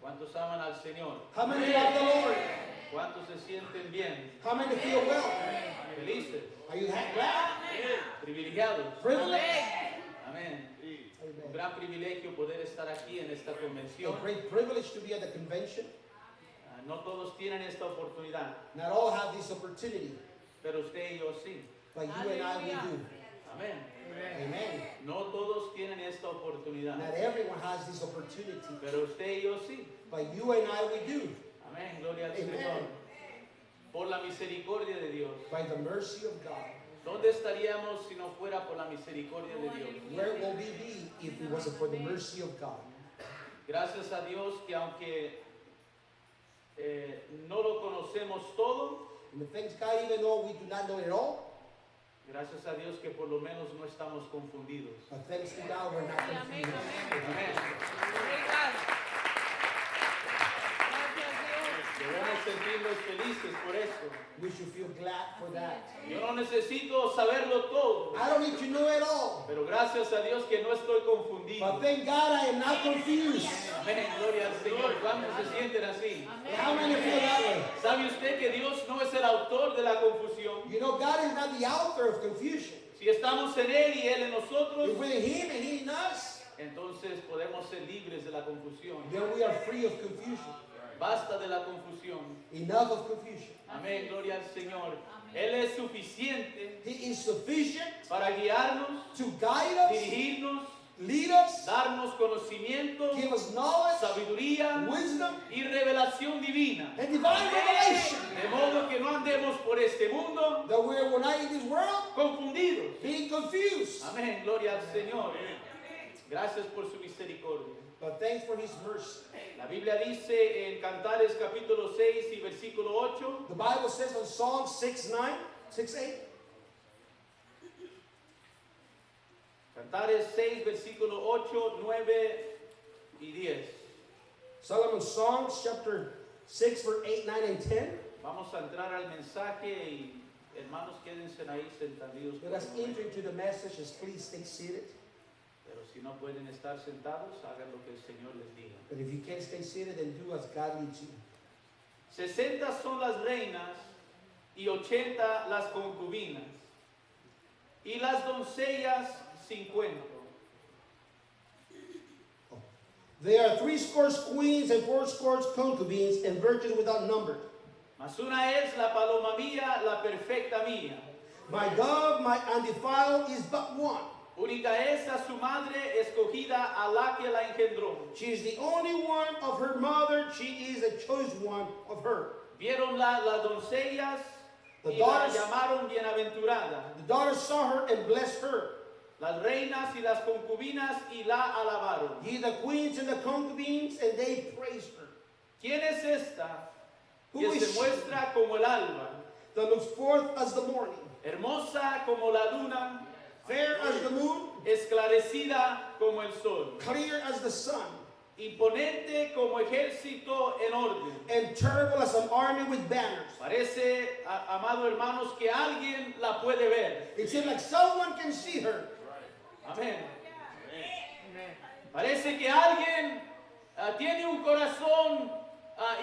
¿Cuántos aman al Señor? How many love the Lord? ¿Cuántos se sienten bien? How many feel well? Felices, Are you glad? privilegiados. Privileged? Amén. Un Amen. gran privilegio poder estar aquí en esta A convención. great privilege to be at the convention. No todos tienen esta oportunidad, Not all have this opportunity, pero usted y yo sí. but you and I, we do. Amén. Amen. No todos tienen esta oportunidad, Not everyone has this opportunity, pero usted y yo sí. but you and I, we do. Amén. Gloria al Amen. Señor. Por la misericordia de Dios. By the mercy of God. ¿Dónde estaríamos si no fuera por la misericordia de Dios? Where will we be if it wasn't for the mercy of God? Gracias a Dios que aunque no lo conocemos todo, And the things God, even though we do not know it all, gracias a Dios que por lo menos no estamos confundidos. but thanks to God, we're not confused. Amén. Debemos sentirnos felices por eso. We should feel glad for that. Yo no necesito saberlo todo, I don't need to know it all, pero gracias a Dios que no estoy but confundido. thank God I am not confused. Amén, gloria al Señor. ¿Cuántos se sienten así? How many feel that way? ¿Sabe usted que Dios no es el autor de la confusión? You know, God is not the author of confusion. Si estamos en Él y Él en nosotros, If we're in Him and He in us, entonces podemos ser libres de la confusión. then we are free of confusion. Basta de la confusión. Enough of confusion. Amén, gloria al Señor. Él es suficiente He is sufficient para guiarnos, to guide us, dirigirnos, lead us, darnos conocimiento, give us knowledge, sabiduría wisdom, y revelación divina. and divine revelation. De modo que no andemos por este mundo That we're not in this world confundidos. being confused. Amén, gloria al Señor. Gracias por su misericordia. But thanks for His mercy. La Biblia dice en Cantares capítulo 6 y versículo 8, The Bible says on Psalm 6:9, 6:8, Cantares 6, versículo 8, 9 y 10. Solomon's Songs chapter 6, verse 8, 9, and 10. Vamos a entrar al mensaje y hermanos quédense ahí sentaditos. Let us enter into the messages. Please stay seated. Pero si no pueden estar sentados, hagan lo que el Señor les diga. But if you can't stay seated, then do as God leads you. 60 son las reinas y 80 las concubinas, y las doncellas 50. There are 70 queens and 80 concubines and virgins without number. Mas una es la paloma mía, la perfecta mía. My dove, my undefiled, is but one. Única es a su madre escogida, a la que la engendró. She is the only one of her mother. She is a choice one of her. Viéronla las doncellas The y la daughters- llamaron bienaventurada. The daughters saw her and blessed her. Las reinas y las concubinas y la alabaron. Ye the queens and the concubines, and they praised her. ¿Quién es esta Who que is se she? muestra como el alba, That looks forth as the morning, hermosa como la luna, fair as the moon, esclarecida como el sol, clear as the sun, imponente como ejército en orden? and terrible as an army with banners? Parece, amado hermanos, que alguien la puede ver. It seems like someone can see her. Amén. Parece que alguien tiene un corazón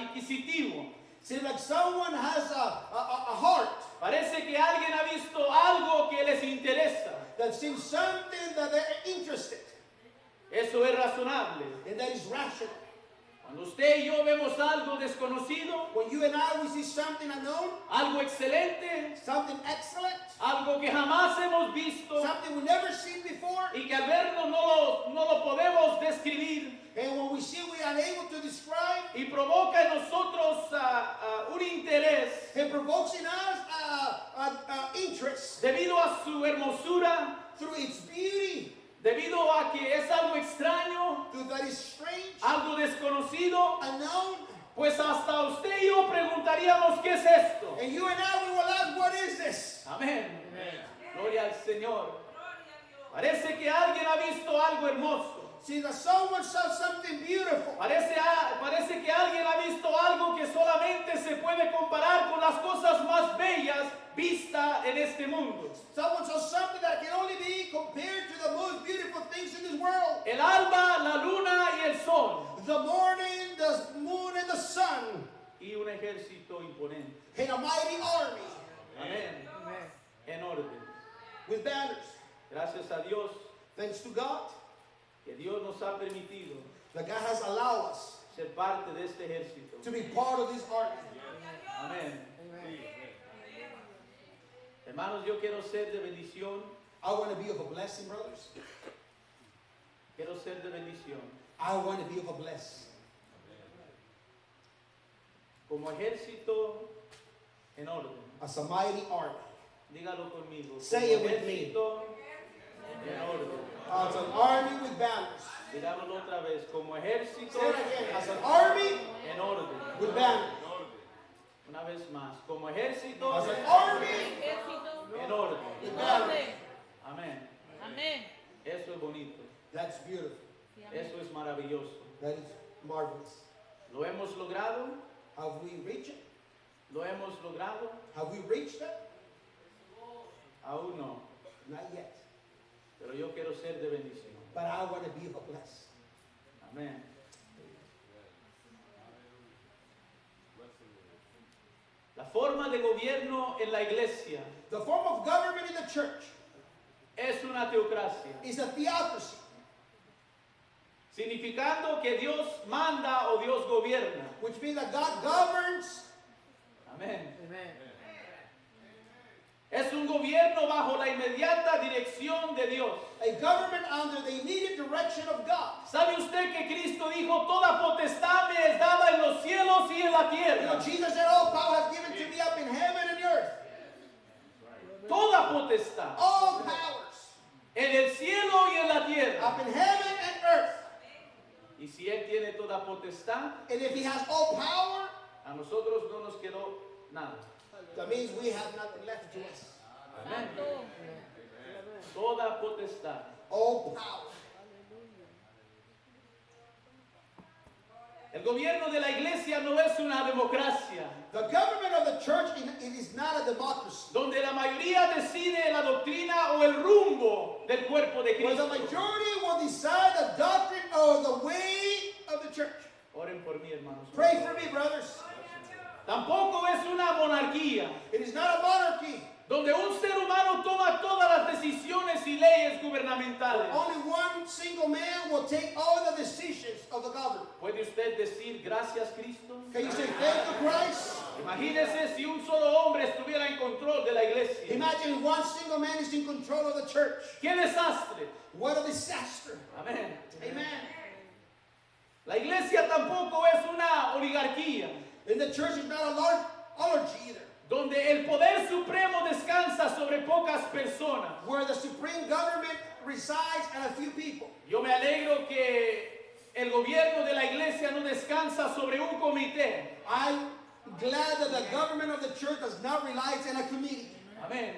inquisitivo. Seems like someone has a heart Parece que alguien ha visto algo que les interesa. that sees something that they're interested, Eso es razonable. and that is rational. Cuando usted y yo vemos algo desconocido, When you and I, we see something unknown, algo excelente, something excellent, algo que jamás hemos visto something we've never seen before, y que al verlo no lo podemos describir and when we see we are unable to describe, y provoca en nosotros un interés it provokes in us interest debido a su hermosura, through its beauty, debido a que es algo extraño, through that is strange, algo desconocido, unknown, pues hasta usted y yo preguntaríamos qué es esto. and you and I, we will ask, what is this? Amén. Gloria al Señor. Parece que alguien ha visto algo hermoso. See that someone saw something beautiful. Parece que alguien ha visto algo que solamente se puede comparar con las cosas más bellas vistas en este mundo. Someone saw something that can only be compared to the most beautiful things in this world. El alba, la luna y el sol. The morning, the ejército imponente. in a mighty army Amén. En orden. with banners. Gracias a Dios Thanks to God que Dios nos ha permitido that God has allowed us ser parte de este ejército. to be part of this army. Amén. Hermanos, yo quiero ser de bendición. I want to be of a blessing, brothers. Quiero ser de bendición. I want to be of a blessing. Como ejército en orden. As a mighty army. Dígalo conmigo. Say Como it with me. ejército en orden. As an army with banners. Digámoslo otra vez. Como ejército Say it again. As an army en orden. with banners. Una vez más. Como ejército As an army en orden. with banners. Amén. Amén. Eso es bonito. That's beautiful. Eso es maravilloso. That is marvelous. ¿Lo hemos logrado? Have we reached it? ¿Lo hemos logrado? Have we reached it? Aún no. Not yet. Pero yo quiero ser de bendición. But I want to be of a blessing. Amén. La forma de gobierno en la iglesia The form of government in the church es una teocracia, is a theocracy, significando que Dios manda o Dios gobierna. which means that God governs. Amén. Amen. Es un gobierno bajo la inmediata dirección de Dios. A government under the immediate direction of God. ¿Sabe usted que Cristo dijo, toda potestad me es dada en los cielos y en la You know, tierra? Jesus said, all power has given to me up in heaven and earth. Toda potestad All powers en el cielo y en la tierra. up in heaven and earth. Y si Él tiene toda potestad, And if he has all power, a nosotros no nos quedó nada. that means we have nothing left to us. Amén. Santo. Toda potestad. All power. El gobierno de la iglesia no es una democracia, The government of the church, it is not a democracy. donde la mayoría decide la doctrina o el rumbo del cuerpo de Where the Cristo. majority will decide the doctrine or the way of the church. Oren por mí, hermanos. Pray for me, brothers. Tampoco es una monarquía, It is not a monarchy. donde un ser humano toma todas las decisiones y leyes gubernamentales. Only one single man will take all the decisions of the government. ¿Puede usted decir gracias, Cristo? Can you say thank you, Christ? Imagínese si un solo hombre estuviera en control de la iglesia. Imagine one single man is in control of the church. ¡Qué desastre! What a disaster. Amén. Amen. La iglesia tampoco es una oligarquía, And the church is not a large oligarchy either, donde el poder supremo descansa sobre pocas personas. where the supreme government resides and a few people. Yo me alegro que el gobierno de la iglesia no descansa sobre un comité. I'm glad that the government of the church does not rely on a committee, Amén.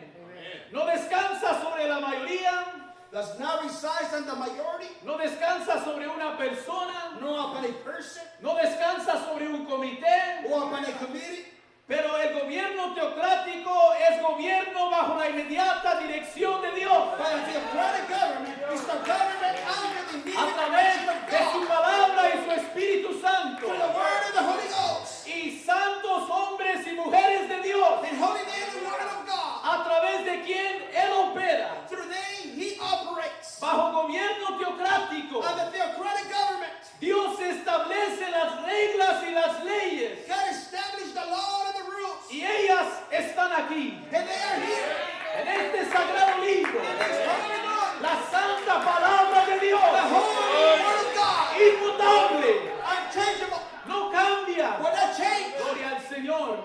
No descansa sobre la mayoría, does not reside on the majority, no descansa sobre una persona, nor upon a person, no descansa sobre un comité, or upon a committee. pero el gobierno teocrático es gobierno bajo la inmediata dirección de Dios, But a theocratic government is the government under the a immediate través direction of de su God, palabra y su Espíritu Santo, through the word of the Holy Ghost, y santos hombres y mujeres de Dios, and holy men and women of God. a través de quien Él opera, Through them, he operates. bajo gobierno teocrático. Under theocratic government, Dios establece las reglas y las leyes, God established the law and the rules, y ellas están aquí, and they are here. en este sagrado libro, In this holy book, la santa palabra de Dios, the holy word of God, inmutable, unchangeable, no cambia, will not change, gloria al Señor,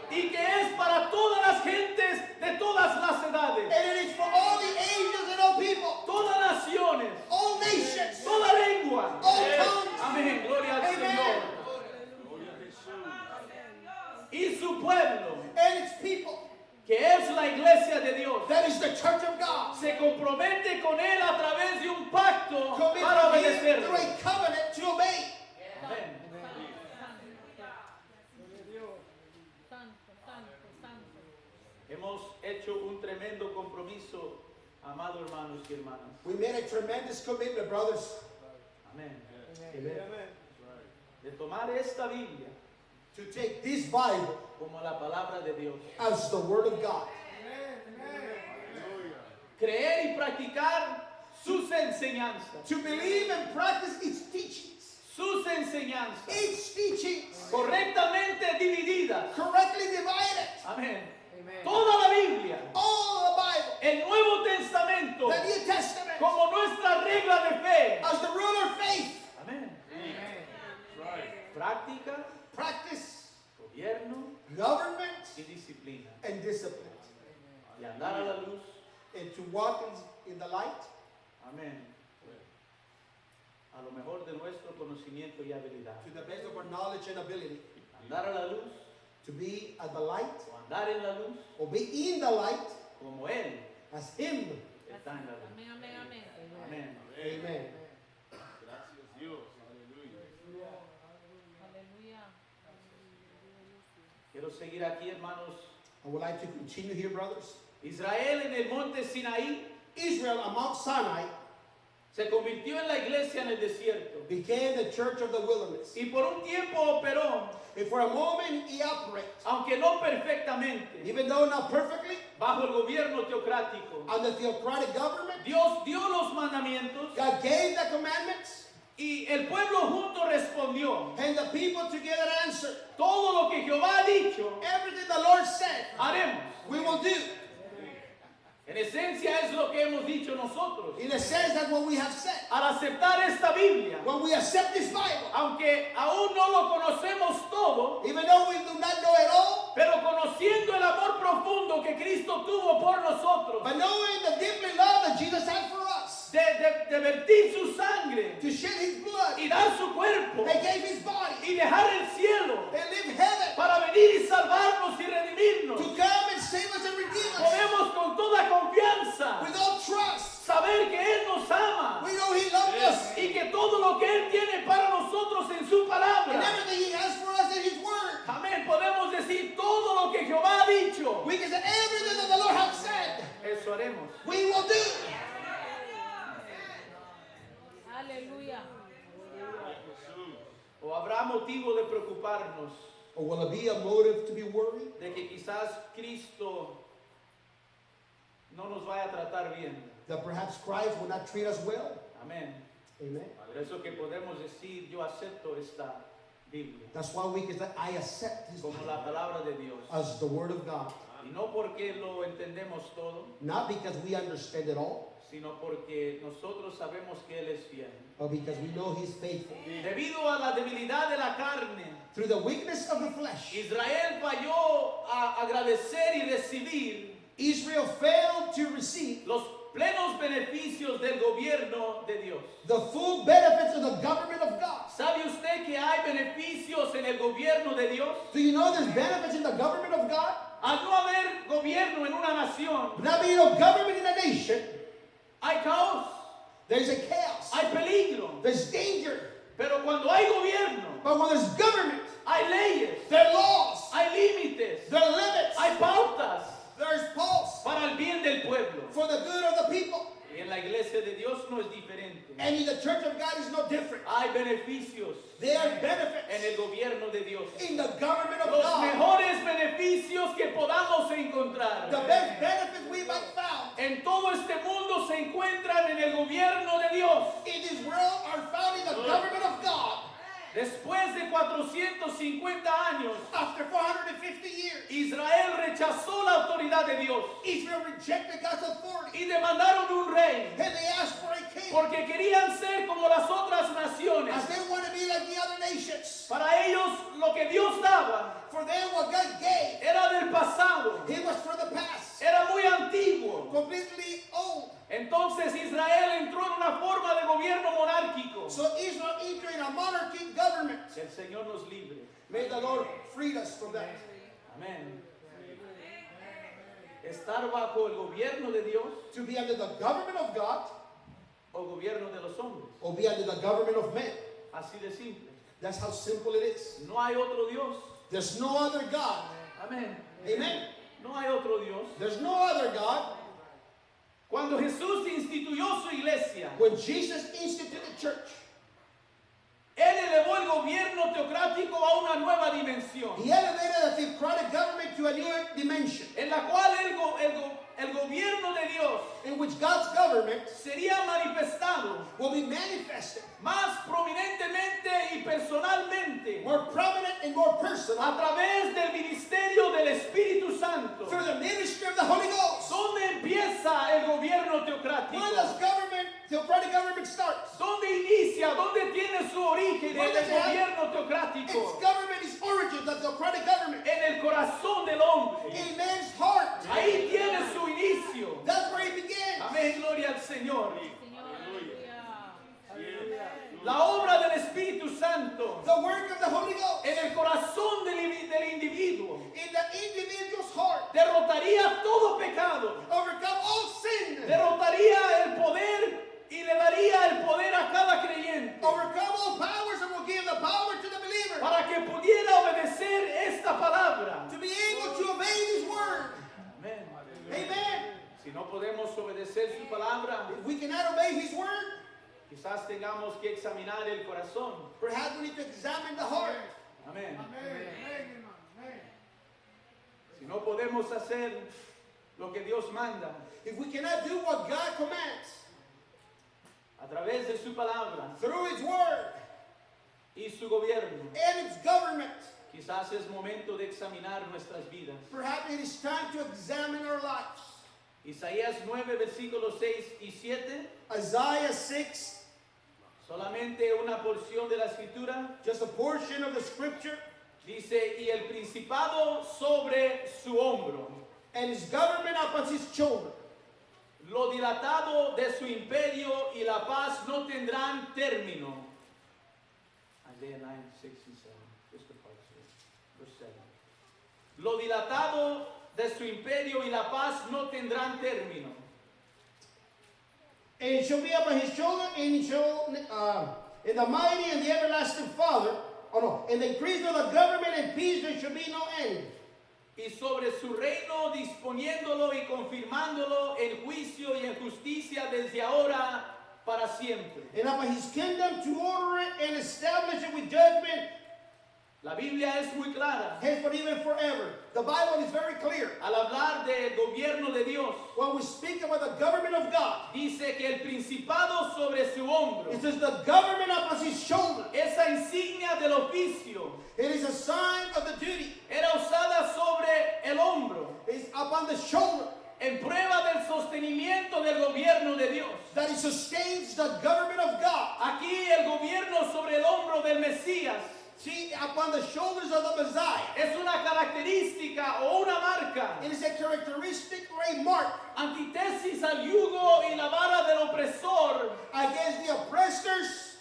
y que es para todas las gentes de todas las edades, and it is for all the ages and all people, todas naciones, all nations, toda lengua. all tongues, Amén, gloria al Amen. Señor. Y su pueblo, and its people. que es la iglesia de Dios, That is the church of God. se compromete con Él a través de un pacto Commit para to him obedecerlo. through a covenant to obey. Amén. Santo, santo, santo. Hemos hecho un tremendo compromiso, amados hermanos y hermanas. We made a tremendous commitment, brothers, Amén. Amen. De tomar esta Biblia to take this Bible como la palabra de Dios. as the Word of God. Creer y practicar sus enseñanzas. To believe and practice its teachings. Sus enseñanzas. Its teachings. Correctamente divididas. Correctly divided. Amén. Toda la Biblia, All the Bible. el Nuevo Testamento, The New Testament. como nuestra regla de fe. As the rule of faith. Amén. Práctica, Practice. gobierno Government. y disciplina. And discipline. Y andar a la luz. And to walk in the light. Amén. A lo mejor de nuestro conocimiento y habilidad. To the best of our knowledge and ability. Andar a la luz, To be at the light. o andar en la luz, Or be in the light. como Él As Him. está en la luz. Amén, amén, amén. Amén. Amen. Aleluya. Quiero seguir aquí, hermanos. I would like to continue here, brothers. Israel en el monte Sinaí Israel on Mount Sinai se convirtió en la iglesia en el desierto. became the church of the wilderness. Y por un tiempo operó, And for a moment he operated, aunque no perfectamente, even though not perfectly, bajo el gobierno teocrático. under theocratic government. Dios dio los mandamientos God gave the commandments, y el pueblo junto respondió. and the people together answered. Todo lo que Jehová ha dicho, Everything the Lord said, haremos. we will do. En esencia es lo que hemos dicho nosotros. In a sense, that's what we have said. Al aceptar esta Biblia, When we accept this Bible, aunque aún no lo conocemos todo, even though we do not know it all, pero conociendo el amor profundo que Cristo tuvo por nosotros, but knowing the deeply love that Jesus had for us, de vertir su sangre to shed his blood, y dar su cuerpo they gave his body, y dejar el cielo and leave heaven para venir y salvarnos y redimirnos, to come and save us and redeem us. podemos con toda confianza With all trust, saber que Él nos ama we know he loved us, y que todo lo que Él tiene para nosotros en su and palabra. everything he has for us in his word. Amén. Podemos decir todo lo que Jehová ha dicho. We can say everything that the Lord has said, Eso haremos. we will do. Aleluya. O habrá motivo de preocuparnos Or will it be a motive to be worried? de que quizás Cristo no nos vaya a tratar bien. That perhaps Christ will not treat us well? Amén. Amen. Por eso que podemos decir, yo acepto esta Biblia That's why we can say, I accept this como Bible la palabra de Dios. as the word of God. Y no porque lo entendemos todo, Not because we understand it all, sino porque nosotros sabemos que Él es fiel. but because we know he's faithful. Debido a la debilidad de la carne, Through the weakness of the flesh, Israel falló a agradecer y recibir Israel failed to receive los plenos beneficios del gobierno de Dios. the full benefits of the government of God. ¿Sabe usted que hay beneficios en el gobierno de Dios? Do you know there's benefits in the government of God? Al no haber gobierno en una nación, Not being a government in a nation, hay caos, there's a chaos, hay peligro. there's danger. Pero cuando hay gobierno, But when there's government, hay leyes, there are laws, hay límites, there are limits, hay pautas there's pulse para el bien del pueblo. for the good of the people. Y en la iglesia de Dios no es diferente. And in the church of God is no different. Hay beneficios There are en benefits el gobierno de Dios. in the government of Los God. mejores beneficios que podamos encontrar The best benefits we might found en todo este mundo se encuentran en el gobierno de Dios. in this world are found in the government of God. Después de 450 años, After 450 years, Israel rechazó la autoridad de Dios Israel rejected God's authority y demandaron un rey and they asked for a king porque querían ser como las otras naciones. as they want to be like the other nations. Para ellos lo que Dios daba For them, what God gave, era del pasado, it was for the past, era muy antiguo. completely old. Entonces Israel entró en una forma de gobierno monárquico. So Israel entered in a monarchy government. Que el Señor nos libre. May the Lord free us from that. Amén. Estar bajo el gobierno de Dios To be under the government of God o gobierno de los hombres. or be under the government of men. Así de simple. That's how simple it is. No hay otro Dios. There's no other God. Amén. Amen. No hay otro Dios. There's no other God. Cuando Jesús instituyó su iglesia, When Jesus instituted the church, Él elevó el gobierno teocrático a una nueva dimensión, He elevated the theocratic government to a new dimension en la cual el gobierno de Dios in which God's government sería manifestado will be manifested más prominentemente y personalmente more prominent and more personal a través del ministerio del Espíritu Santo. through the ministry of the Holy Ghost. ¿Dónde empieza el gobierno teocrático? Where does theocratic government starts? ¿Dónde inicia? ¿Dónde tiene su origen Where el does it have gobierno Its teocrático? government, its origins, the theocratic government, En el corazón del hombre. in man's heart. Ahí tiene su inicio. That's where it begins. Amén, gloria al Señor. Señor, aleluya. La obra del Espíritu Santo The work of the Holy Ghost en el corazón del individuo in the individual's heart derrotaría todo pecado, overcome all sin, derrotaría el poder y le daría el poder a cada creyente overcome all powers, and will give the power to the believer para que pudiera obedecer esta palabra. to be able to obey His word. Amén. Amen. Si no podemos obedecer su palabra, If we cannot obey His word, quizás tengamos que examinar el corazón. perhaps we need to examine the heart. Amén. Si no podemos hacer lo que Dios manda If we cannot do what God commands a través de su palabra through His word y su gobierno, and its government, quizás es momento de examinar nuestras vidas. perhaps it is time to examine our lives. Isaías 9, versículos 6 y 7, Isaiah 6, solamente una porción de la escritura, just a portion of the scripture, dice, y el principado sobre su hombro, and His government upon His shoulder. lo dilatado de su imperio y la paz no tendrán término. Isaiah 9, 6 and 7, just the parts here. Verse 7. Lo dilatado de su imperio y la paz no tendrán término. And it shall be upon His shoulder, and it shall, and the mighty and the everlasting Father, and the increase of the government and peace there shall be no end. Y sobre su reino disponiéndolo y confirmándolo en juicio y en justicia desde ahora para siempre. And upon His kingdom to order it and establish it with judgment, La Biblia es muy clara henceforth even forever. The Bible is very clear. al hablar del gobierno de Dios. When we speak about the government of God, Dice que el principado sobre su hombro, it says the government upon His shoulder. esa insignia del oficio, It is a sign of the duty. era usada sobre el hombro It's upon the shoulder en prueba del sostenimiento del gobierno de Dios. that it sustains the government of God. Aquí el gobierno sobre el hombro del Mesías See, upon the shoulders of the Messiah. es una característica o una marca, It is a characteristic or a mark antítesis al yugo y la vara del opresor against the oppressors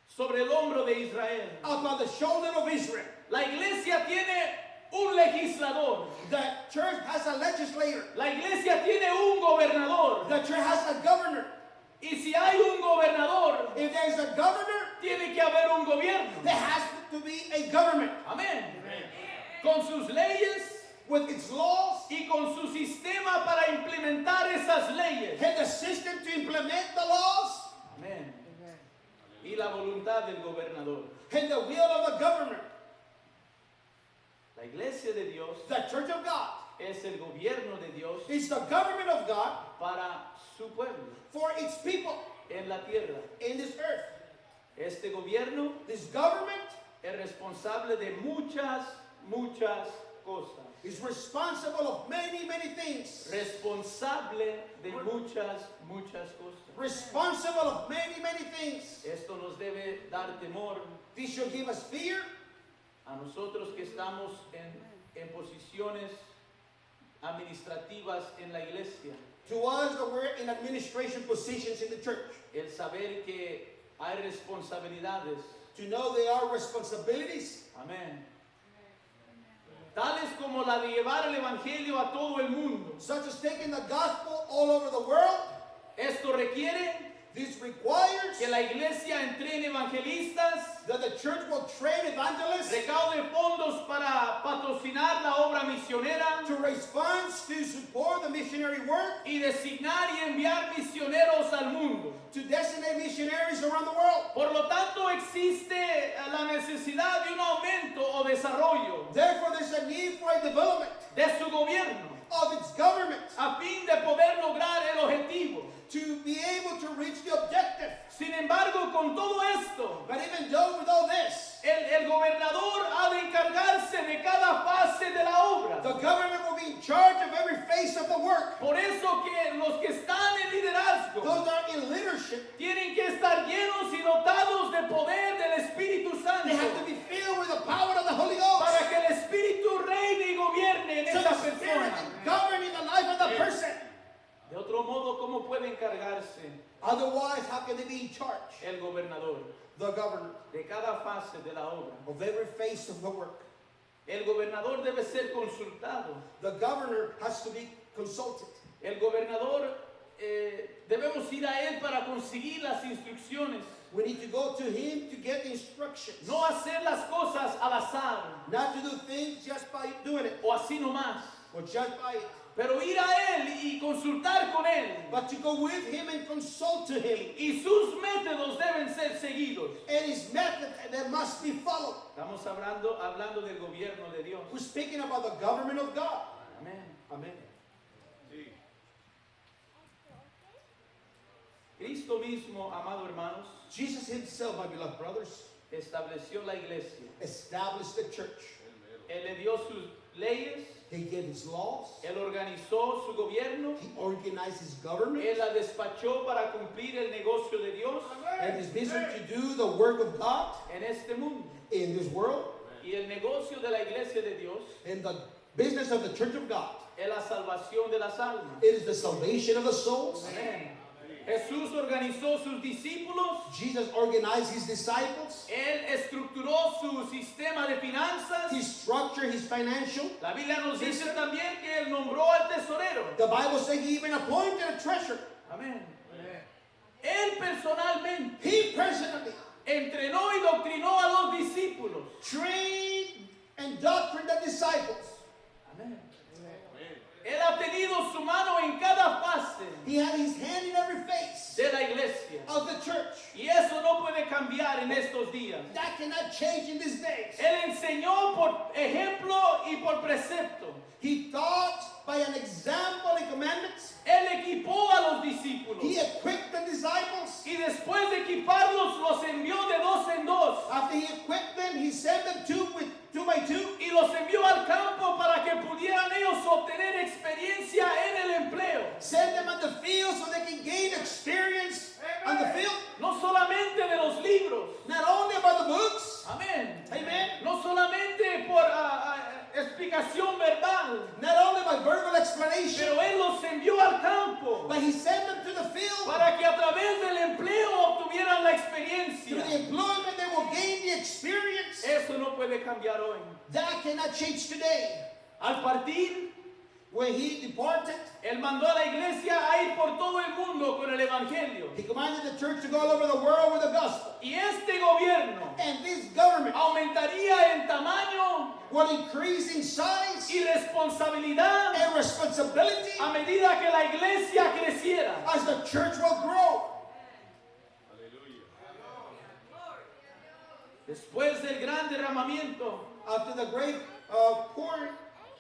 sobre el hombro de Israel. upon the shoulder of Israel. La iglesia tiene un legislador, The church has a legislator. la iglesia tiene un gobernador, The church has a governor. y si hay un gobernador, If there's a governor, tiene que haber un gobierno. there has to be a government Amén. Con sus leyes with its laws y con su sistema para implementar esas leyes. and the system to implement the laws Amén. Y la voluntad del gobernador. and the will of the government. La iglesia de Dios The church of God es el gobierno de Dios is the government of God para su pueblo for its people en la tierra. in this earth. Este gobierno This government es responsable de muchas cosas. is responsible of many, many things. Responsable de muchas cosas. Responsible of many, many things. Esto nos debe dar temor This should give us fear a nosotros que estamos en posiciones administrativas en la iglesia. to us that we're in administration positions in the church. El saber que hay responsabilidades. To know there are responsibilities, Amén. Tales como la de llevar el evangelio a todo el mundo. such as taking the gospel all over the world. Esto requiere This requires que la iglesia entrene evangelistas, that the church will train evangelists recaude fondos para patrocinar la obra misionera misionera to raise funds to support the missionary work, y designar y enviar misioneros al mundo. to designate missionaries around the world. Por lo tanto, existe la necesidad de un aumento o desarrollo Therefore, there's a need for a development de su gobierno of its government a fin de poder lograr el objetivo. to be able to reach the objective. Sin embargo, con todo esto, But even though with all this, el gobernador ha de encargarse de cada fase de la obra. the government will be in charge of every phase of the work. Por eso que los que están en liderazgo Those are in leadership. tienen que estar llenos y dotados de poder del Espíritu Santo They have to be filled with the power of the Holy Ghost. para que el Espíritu reine y gobierne en So esa the Spirit persona. is governing the life of the person. De otro modo, ¿cómo puede encargarse Otherwise, how can they be in charge? el gobernador The governor de cada fase de la obra? of every phase of the work. El gobernador debe ser consultado. The governor has to be consulted. El gobernador debemos ir a él para conseguir las instrucciones. We need to go to him to get instructions. No hacer las cosas al azar Not to do things just by doing it o así nomás, or just by it, pero ir a él y consultar con él. but to go with him and consult to him. Y sus métodos deben ser seguidos. And his method that must be followed. Estamos hablando del gobierno de Dios. We're speaking about the government of God. Amén. Amen. Cristo mismo, amado hermanos, Jesus himself, my beloved brothers, estableció la iglesia. established the church. Él le dio sus leyes, He gave his laws. él organizó su gobierno, He organized his government él la despachó para cumplir el negocio de Dios and his mission to do the work of God en este mundo. in this world. Y el negocio de la iglesia de Dios And the business of the church of God, es la salvación de las almas. it is the salvation of the souls. Amén. Jesús organizó sus discípulos, Jesus organized his disciples. él estructuró su sistema de finanzas. He structured his financial. La Biblia nos dice también que él nombró al tesorero. The Bible says he even appointed a treasurer. Amén. Él personalmente He personally entrenó y doctrinó a los discípulos. trained and doctrined the disciples. Amén. Él ha tenido su mano en cada fase He had his hand in every face de la iglesia. of the church. Y eso no puede cambiar en estos días. That cannot change in these days. Él enseñó por ejemplo y por precepto. He taught by an example and commandments. Él equipó a los discípulos. He equipped the disciples. Y después de equiparlos, los envió de dos en dos. After he equipped them, he sent them two by two. Y los envió al campo para que pudieran ellos obtener experiencia en el empleo. Send them on the field so they can gain experience on the field. No solamente de los libros. Not only about the books. Amén. Amen. No solamente por explicación verbal. Not only by verbal explanation. Pero Él los envió al campo But he sent them to the field. para que a través del empleo obtuvieran la Through experiencia. the employment, they will gain the experience. Eso no puede cambiar hoy. That cannot change today. Al partir, When he departed, Él mandó a la iglesia a ir por todo el mundo con el Evangelio. he commanded the church to go all over the world with the gospel. Y este gobierno And this government aumentaría en tamaño will increase in size y responsabilidad and responsibility a medida que la iglesia creciera. as the church will grow. Después del gran derramamiento After the great pouring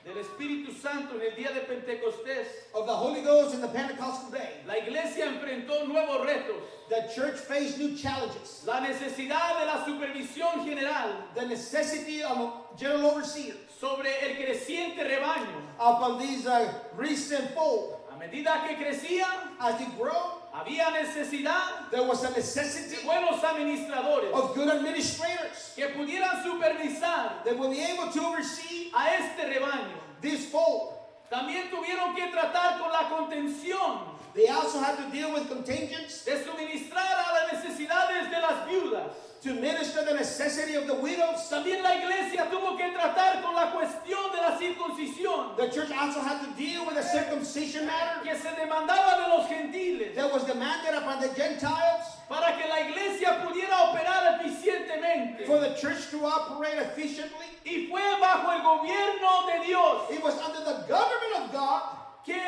del Espíritu Santo en el día de Pentecostés, of the Holy Ghost in the Pentecostal day, la iglesia enfrentó nuevos retos. the church faced new challenges. La necesidad de la supervisión general The necessity of a general overseer sobre el creciente rebaño. upon these recent fold. A medida que crecía, As it grew, había necesidad there was a de necessity buenos administradores of good administrators que pudieran supervisar that will be able to oversee a este rebaño. this fold. También tuvieron que tratar con la contención They also had to deal with contingents de suministrar a las necesidades de las viudas. to minister the necessity of the widows. También la iglesia tuvo que tratar con la cuestión de la circuncisión The church also had to deal with the circumcision matter que se demandaba de los gentiles that was demanded upon the Gentiles para que la iglesia pudiera operar eficientemente. for the church to to operate efficiently. Y fue bajo el gobierno de Dios It was under the government of God que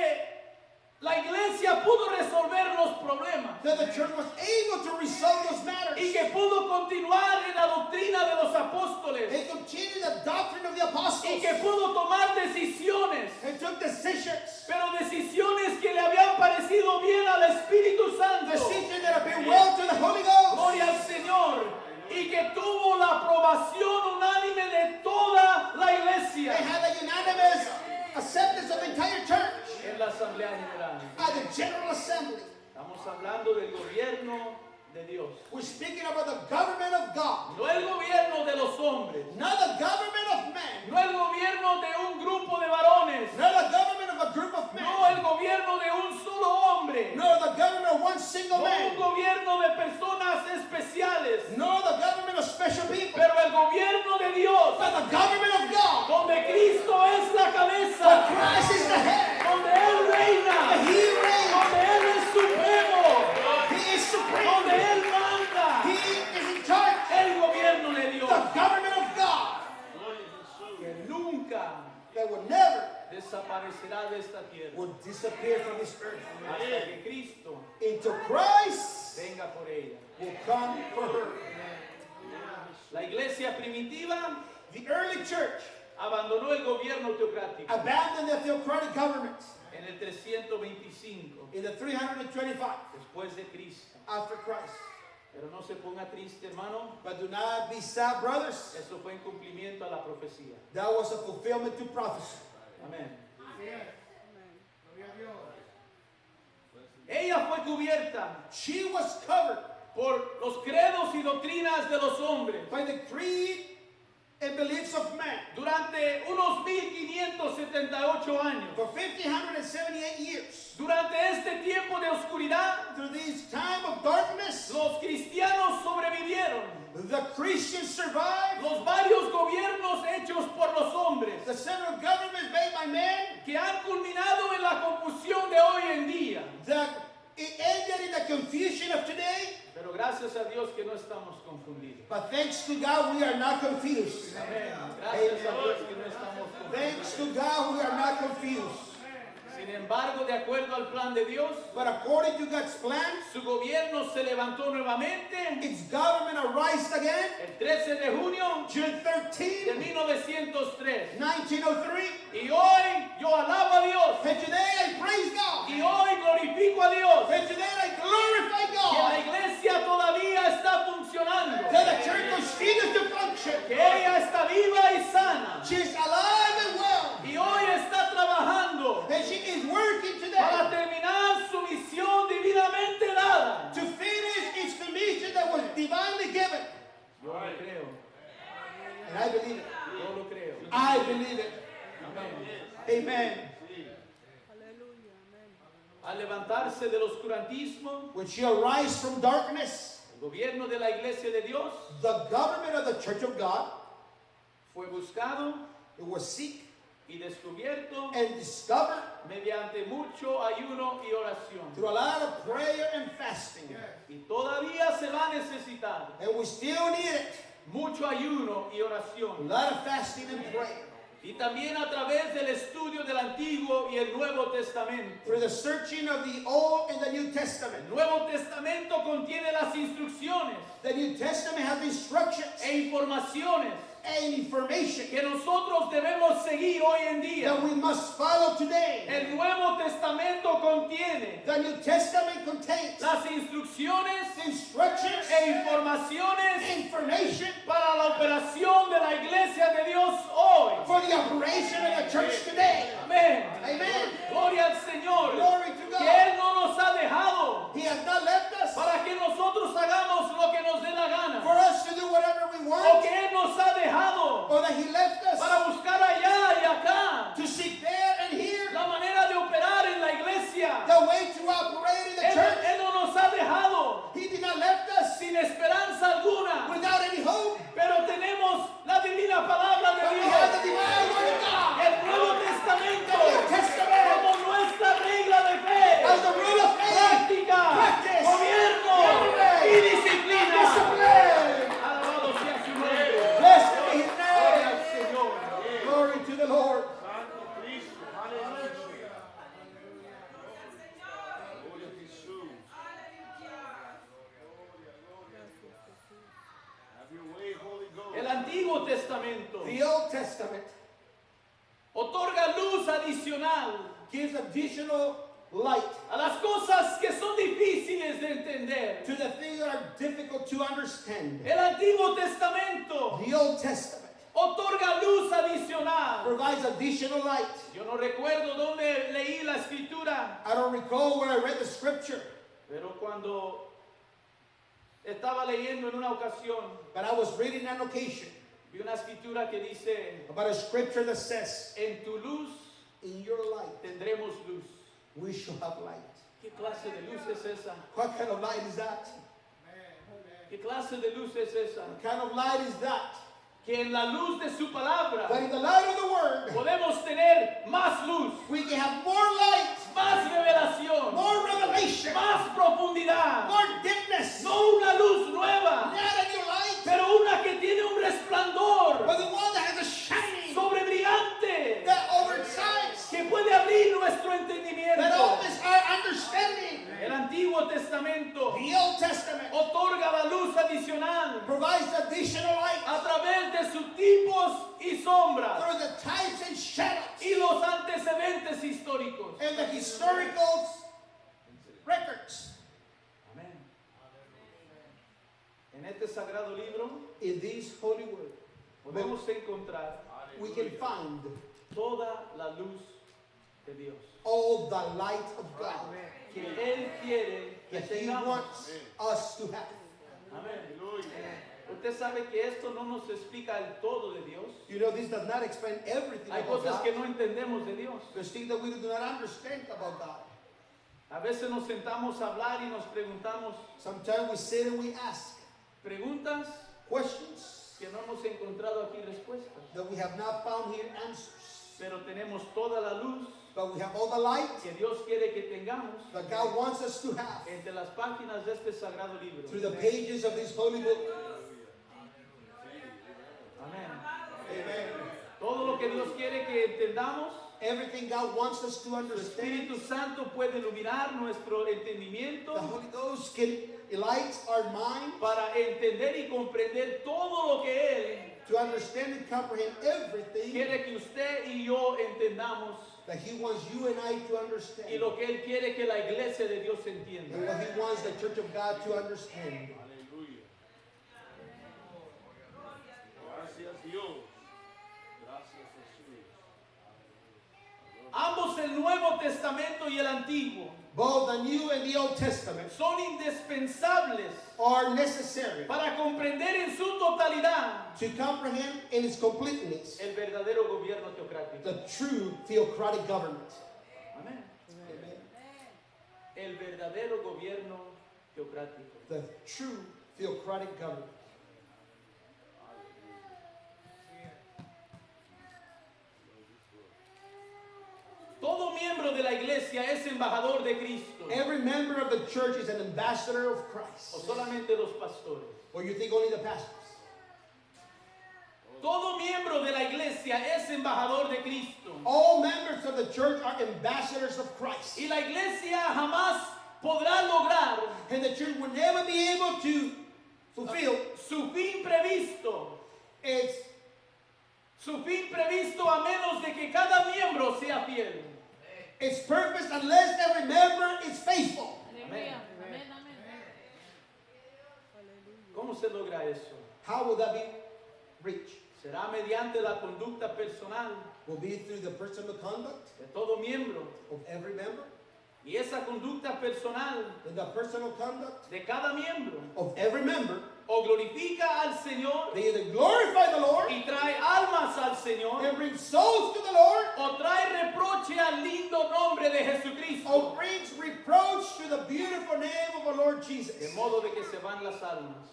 la iglesia pudo resolver los problemas that the church was able to resolve those matters. y que pudo continuar en la doctrina de los apóstoles They continued the doctrine of the y apostles. que pudo tomar decisiones, They took decisions. pero decisiones que le habían parecido bien al Espíritu Santo. Decisions that have been well to the Holy Ghost. Gloria al Señor. Y que tuvo la aprobación unánime de toda la They iglesia had a unanimous acceptance of the entire church en la Asamblea General. at the General Assembly. Estamos hablando del gobierno de Dios. We're speaking about the government of God, No el gobierno de los hombres. not the government of man, No el gobierno de un grupo de varones. not the government of a group of men, No el gobierno de un solo hombre. nor the government of one single No man, un gobierno de personas especiales. nor the government of special people, Pero el gobierno de Dios, but the government of God, donde Cristo es la where cabeza, Christ is the head, donde Él reina, and He reigns, donde Él es supremo, He is donde supreme, Él manda. He is in charge, El gobierno de Dios, the government of God, que nunca that will never desaparecerá de esta tierra will disappear from this earth hasta que Cristo until Christ venga por ella. will come for her. La iglesia primitiva The early church abandonó el gobierno teocrático abandoned the theocratic government en el 325 in the 325 después de Cristo. after Christ. Pero no se ponga triste, hermano. But do not be sad, brothers. Eso fue en cumplimiento a la profecía. That was a fulfillment to prophecy. Amén. Ella fue cubierta She was covered por los credos y doctrinas de los hombres by the creed and beliefs of man durante unos 1578 años. for 1578 years. Durante este tiempo de oscuridad, Through this time of darkness, los cristianos sobrevivieron. the Christians survived. Los varios gobiernos hechos por los hombres The several governments made by men que han culminado en la confusión de hoy en día. that it ended in the confusion of today. Pero gracias a Dios que no estamos confundidos. But thanks to God, we are not confused. Amén. Gracias a Dios que no estamos confundidos. Thanks to God, we are not confused. Sin embargo, de acuerdo al plan de Dios, But according to God's plan, su gobierno se levantó nuevamente its government arose again, el 13 de junio June de 13, 1903. 1903. Y hoy yo alabo a Dios. And today I praise God. Y hoy glorifico a Dios. And today I glorify Que la God. iglesia todavía está funcionando. That the church continues to function. Que ella está viva y sana. She is alive and well. Y hoy está trabajando And she is working para today terminar su misión divinamente dada. to finish its commission that was divinely given. Yo lo creo. And I believe it. Yo lo creo. I believe it. Amén. Amen. Al levantarse del oscurantismo, When she arise from darkness, el gobierno de la iglesia de Dios the government of the church of God, fue buscado it was seek y descubierto and discovered mediante mucho ayuno y oración. through a lot of prayer and fasting. Y todavía se va a necesitar And we still need it. mucho ayuno y A oración. lot of fasting and prayer. Y también a través del estudio del Antiguo y el Nuevo Testamento. Through the searching of the Old and the New Testament. El Nuevo Testamento contiene las instrucciones The New Testament has instructions e informaciones and information que nosotros debemos seguir hoy en día. that we must follow today. El Nuevo Testamento contiene The New Testament contains las instrucciones instructions, e informaciones information para la operación de la iglesia de Dios hoy. for the operation of the church today. Amén. Amen. Gloria al Señor. Glory to Que God. Él no nos ha dejado He has not left us para que nosotros hagamos lo que nos dé la for gana. us to do whatever we O want, que Él nos ha dejado or that He left us para buscar allá y acá to seek there and here la manera de operar en la iglesia. the way to operate in the Él, church. Él no nos ha dejado He did not left us sin esperanza alguna. without any hope, Pero tenemos la divina palabra but de we have Dios. the divine word of God. El Nuevo Testamento The Old Testament otorga luz adicional gives additional light a las cosas que son difíciles de entender. to the things that are difficult to understand. El Antiguo Testamento The Old Testament otorga luz adicional. provides additional light. Yo no recuerdo dónde leí la escritura, I don't recall where I read the scripture, pero cuando estaba leyendo en una ocasión, but I was reading an occasion vi una escritura que dice, about a scripture that says, en tu luz in your light tendremos luz. we shall have light. ¿Qué clase de luz es esa? What kind of light is that? ¿Qué clase de luz es esa? What kind of light is that? Que en la luz de su palabra That in the light of the word, podemos tener más luz, we can have more light, más revelación, more revelation, más profundidad. more deepness. No una luz nueva, Not a new light, pero una que tiene un resplandor but the one that has a shining sobrebrillante that overshines, que puede abrir nuestro that entendimiento. opens our understanding. El Antiguo Testamento The Old Testament otorga la luz adicional provides additional light a través de sus tipos y sombras through the types and shadows y los antecedentes históricos. and the historical records. Amén. En este sagrado libro In this holy word, podemos encontrar we can find toda la luz de Dios all the light of God que Él quiere que that He tengamos. wants us to have. Amén. Usted sabe que esto no nos explica el todo de Dios. You know, this does not explain everything Hay about cosas God. que no entendemos de Dios. There's things that we do not understand about God. A veces nos sentamos a hablar y nos preguntamos Sometimes we sit and we ask preguntas questions que no hemos encontrado aquí respuestas. that we have not found here answers. Pero tenemos toda la luz But we have all the light que Dios quiere que tengamos that God wants us to have entre las páginas de este sagrado libro. through the pages of this holy book. Amén. Amen. Todo lo que Dios quiere que entendamos, Everything God wants us to su understand, Espíritu Santo puede iluminar nuestro entendimiento the Holy Ghost can enlighten our mind para entender y comprender todo lo que Él to understand and comprehend everything quiere que usted y yo entendamos that He wants you and I to y understand, lo que Él quiere que la iglesia de Dios and entienda. what He wants the Church of God to understand. Aleluya. Gracias Dios. Gracias Jesús. Ambos el Nuevo Testamento y el Antiguo Both the New and the Old Testament son indispensables are necessary para comprender en su totalidad to comprehend in its completeness el verdadero gobierno teocrático. the true theocratic government. Amén. Amen. El verdadero gobierno teocrático. The true theocratic government. Todo miembro de la iglesia es embajador de Cristo. Every member of the church is an ambassador of O Christ. solamente los pastores. Or you think only the pastors? Todo miembro de la iglesia es embajador de Cristo. All members of the church are ambassadors of Christ. Y la iglesia jamás podrá lograr And the church will never be able to fulfill su fin previsto. its Su fin previsto a menos de que cada miembro sea fiel. purpose unless every member is faithful. Amén. Amén, amén. ¿Cómo se logra eso? How will that be reached? Será mediante la conducta personal Will be through the personal conduct de todo miembro. of every member, Y esa conducta personal and the personal conduct de cada miembro of every member. o glorifica al Señor They either glorify the Lord y trae almas al Señor and bring souls to the Lord, o trae reproche al lindo nombre de Jesucristo. or brings reproach to the beautiful name of our Lord Jesus. De modo de que se van las almas.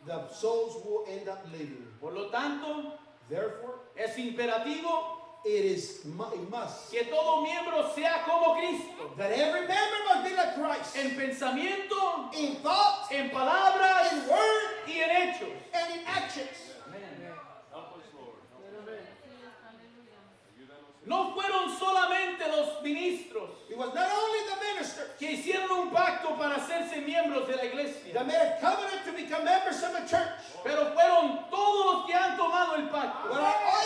The souls will end up living. Por lo tanto, Therefore, es imperativo it is a must que todo miembro sea como Cristo. that every member must be like Christ En pensamiento, in thought, en palabras in word, y en hechos. and in actions. Help us, Lord. No fueron solamente los ministros It was not only the ministers que hicieron un pacto para hacerse miembros de la iglesia, that made a covenant to become members of the church, pero fueron todos los que han tomado el pacto. but are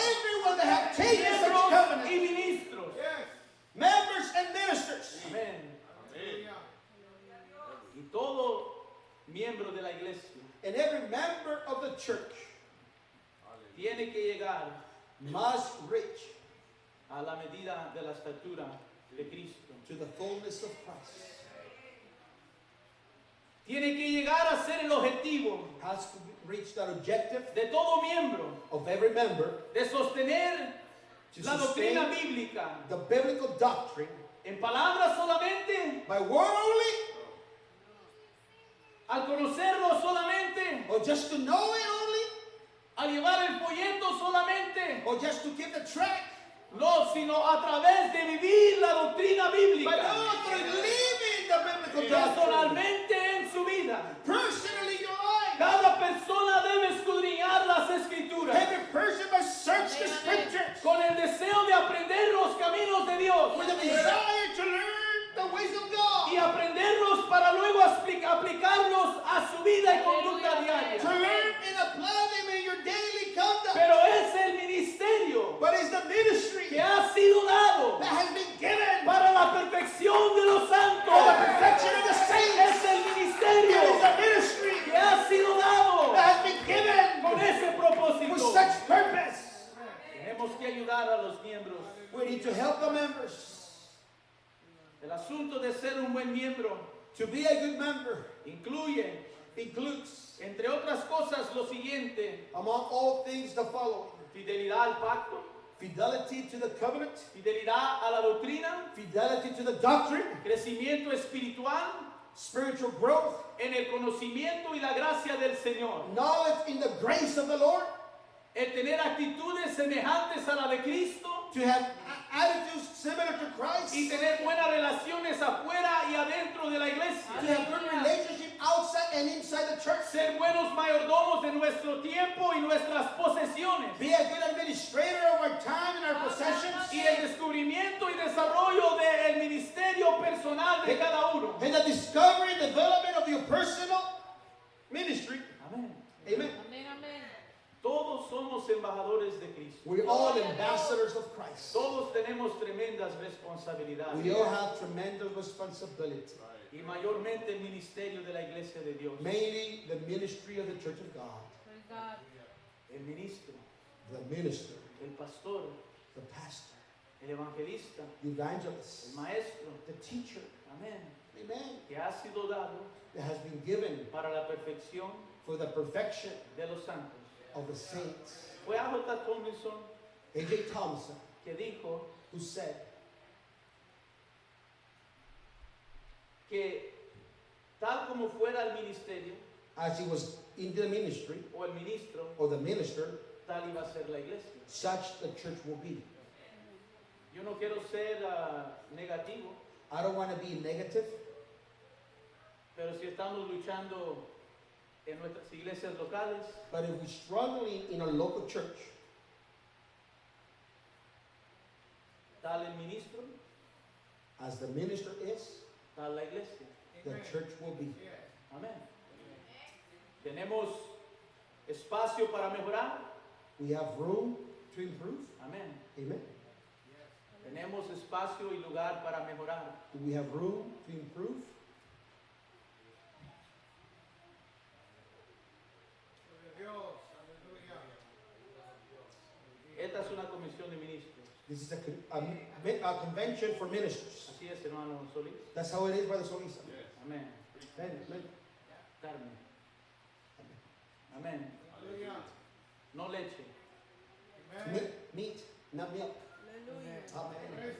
miembro de la iglesia and every member of the church tiene que llegar must reach a la medida de la estatura de Cristo. to the fullness of Christ. Tiene que llegar a ser el objetivo Has to reach that objective de todo miembro of every member de sostener to la doctrina sustain bíblica the biblical doctrine en palabras solamente, by word only, al conocerlo solamente, or just to know it only, al llevar el folleto solamente, or just to keep the track, no, sino a través de vivir la doctrina but bíblica also living the biblical doctrine. personalmente en su vida. Personally, in your life. Cada persona debe escudriñar las escrituras Every person must search the scriptures con el deseo de aprender los caminos de Dios with a desire to learn the ways of God, y aprenderlos para luego aplicarlos a su vida y conducta to diaria. learn and apply them in your daily conduct. Pero es el ministerio But it's the ministry que ha sido dado that has been given para la perfección de los for the santos. perfection of the saints. Es el It is ministerio the ministry que ha sido dado that has been given con ese with propósito. such purpose. Tenemos que ayudar a los miembros. We need to help the members. El asunto de ser un buen miembro To be a good member incluye, includes, entre otras cosas, lo siguiente: among all things, the following: fidelidad al pacto, fidelity to the covenant, fidelidad a la doctrina, fidelity to the doctrine, crecimiento espiritual spiritual growth, en el conocimiento y la gracia del Señor, knowledge in the grace of the Lord, el tener actitudes semejantes a la de Cristo to have attitudes similar to Christ, y tener buenas relaciones afuera y adentro de la to iglesia, have good relationship outside and inside the church, ser buenos mayordomos de nuestro tiempo y nuestras posesiones, be a good administrator of our time and our possessions, y el descubrimiento y desarrollo del ministerio personal de cada uno. and the discovery and development of your personal ministry. Amén. Amen. Todos somos embajadores de Cristo. We're all ambassadors of Christ. Todos tenemos tremendas responsabilidades. We all have tremendous responsibility. Y mayormente el ministerio de la iglesia de Dios. Mainly the ministry of the Church of God, El ministro, the minister, el pastor, the pastor, el evangelista, the evangelist, el maestro. the teacher. Amén. Amen. Que ha sido dado That has been given para la perfección for the perfection de los santos. of the saints. Fue A.J. Tomlinson A.J. Thompson, que dijo who said que tal como fuera el ministerio as he was in the ministry o el ministro, or the minister, tal iba a ser la iglesia. such the church will be. Yo no quiero ser negativo, I don't want to be negative, pero si estamos luchando en nuestras iglesias locales, but if we're struggling in a local church, tal el ministro, as the minister is, tal la iglesia. the church will be. Amén. Tenemos espacio para mejorar. We have room to improve. Amén. Amen. Tenemos espacio y lugar para mejorar. Do we have room to improve? Esta es una comisión de ministros. This is a convention for ministers. Así es, hermano Solís. That's how it is, Brother Solisa. Amén. Amen. Amen. Carmen. Amén. No leche. Meat, not milk. Amen.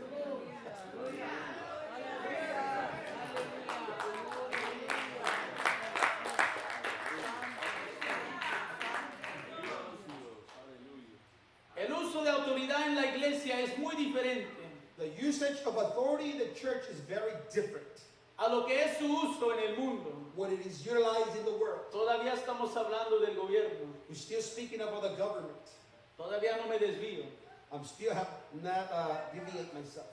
El uso de autoridad en la iglesia es muy diferente The usage of authority in the church is very different a lo que es su uso en el mundo. when it is utilized in the world. Todavía estamos hablando del gobierno. We're still speaking about the government. Todavía no me desvío. I'm still not deviate myself.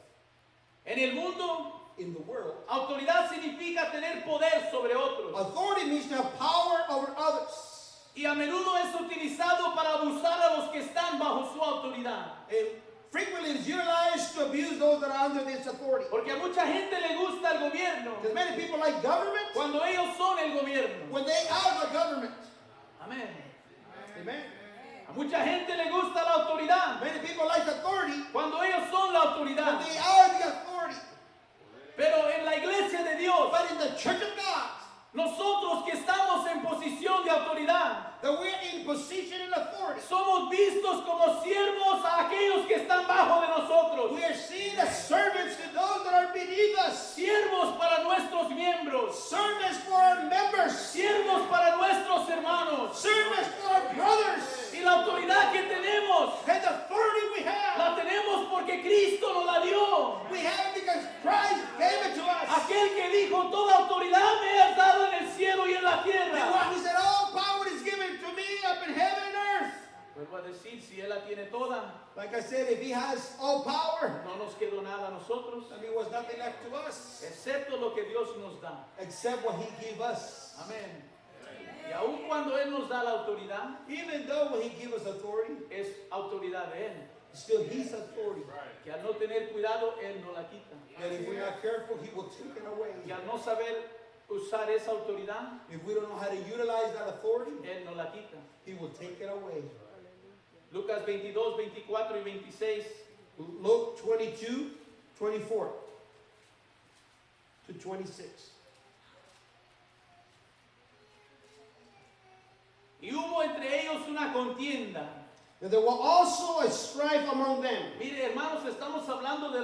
En el mundo, In the world, autoridad significa tener poder sobre otros. authority means to have power over others. Y a menudo es utilizado para abusar a los que están bajo su autoridad. And frequently is utilized to abuse those that are under this authority. Porque a mucha gente le gusta el gobierno Because many people like government cuando ellos son el gobierno. when they are the government. Amén. Amen. A mucha gente le gusta la autoridad Many people like authority cuando ellos son la when autoridad. they are the authority. Pero en la iglesia de Dios, But in the church of God, nosotros que estamos en posición de autoridad, that we're in position and authority, somos vistos como siervos a aquellos que están bajo de nosotros. we are seen as servants to those that are beneath us. Siervos para nuestros miembros. Servants for our members. Siervos para nuestros hermanos. Servants for our brothers. Y la autoridad que tenemos, And the authority we have, la tenemos porque Cristo nos la dio. we have it because Christ gave it to us. Aquel que dijo, toda autoridad me has dado en el cielo y en la The tierra. one who said, all power is given to me up in heaven and earth. Vuelvo a decir, si Él la tiene toda, Like I said, if he has all power, no nos quedó nada a nosotros, then there was nothing left to us excepto lo que Dios nos da. except what he gave us. Amén. Y aun cuando Él nos da la autoridad, Even though when he gave us authority, es autoridad de Él. still his authority. Que al no tener cuidado, Él no la quita. That if we're not careful, he will take it away. Y al no saber usar esa autoridad, If we don't know how to utilize that authority, Él no la quita. he will take it away. Lucas 22, 24 y 26. Luke 22, 24 to 26. Y hubo entre ellos una contienda. And there was also a strife among them. Mire, hermanos, estamos hablando de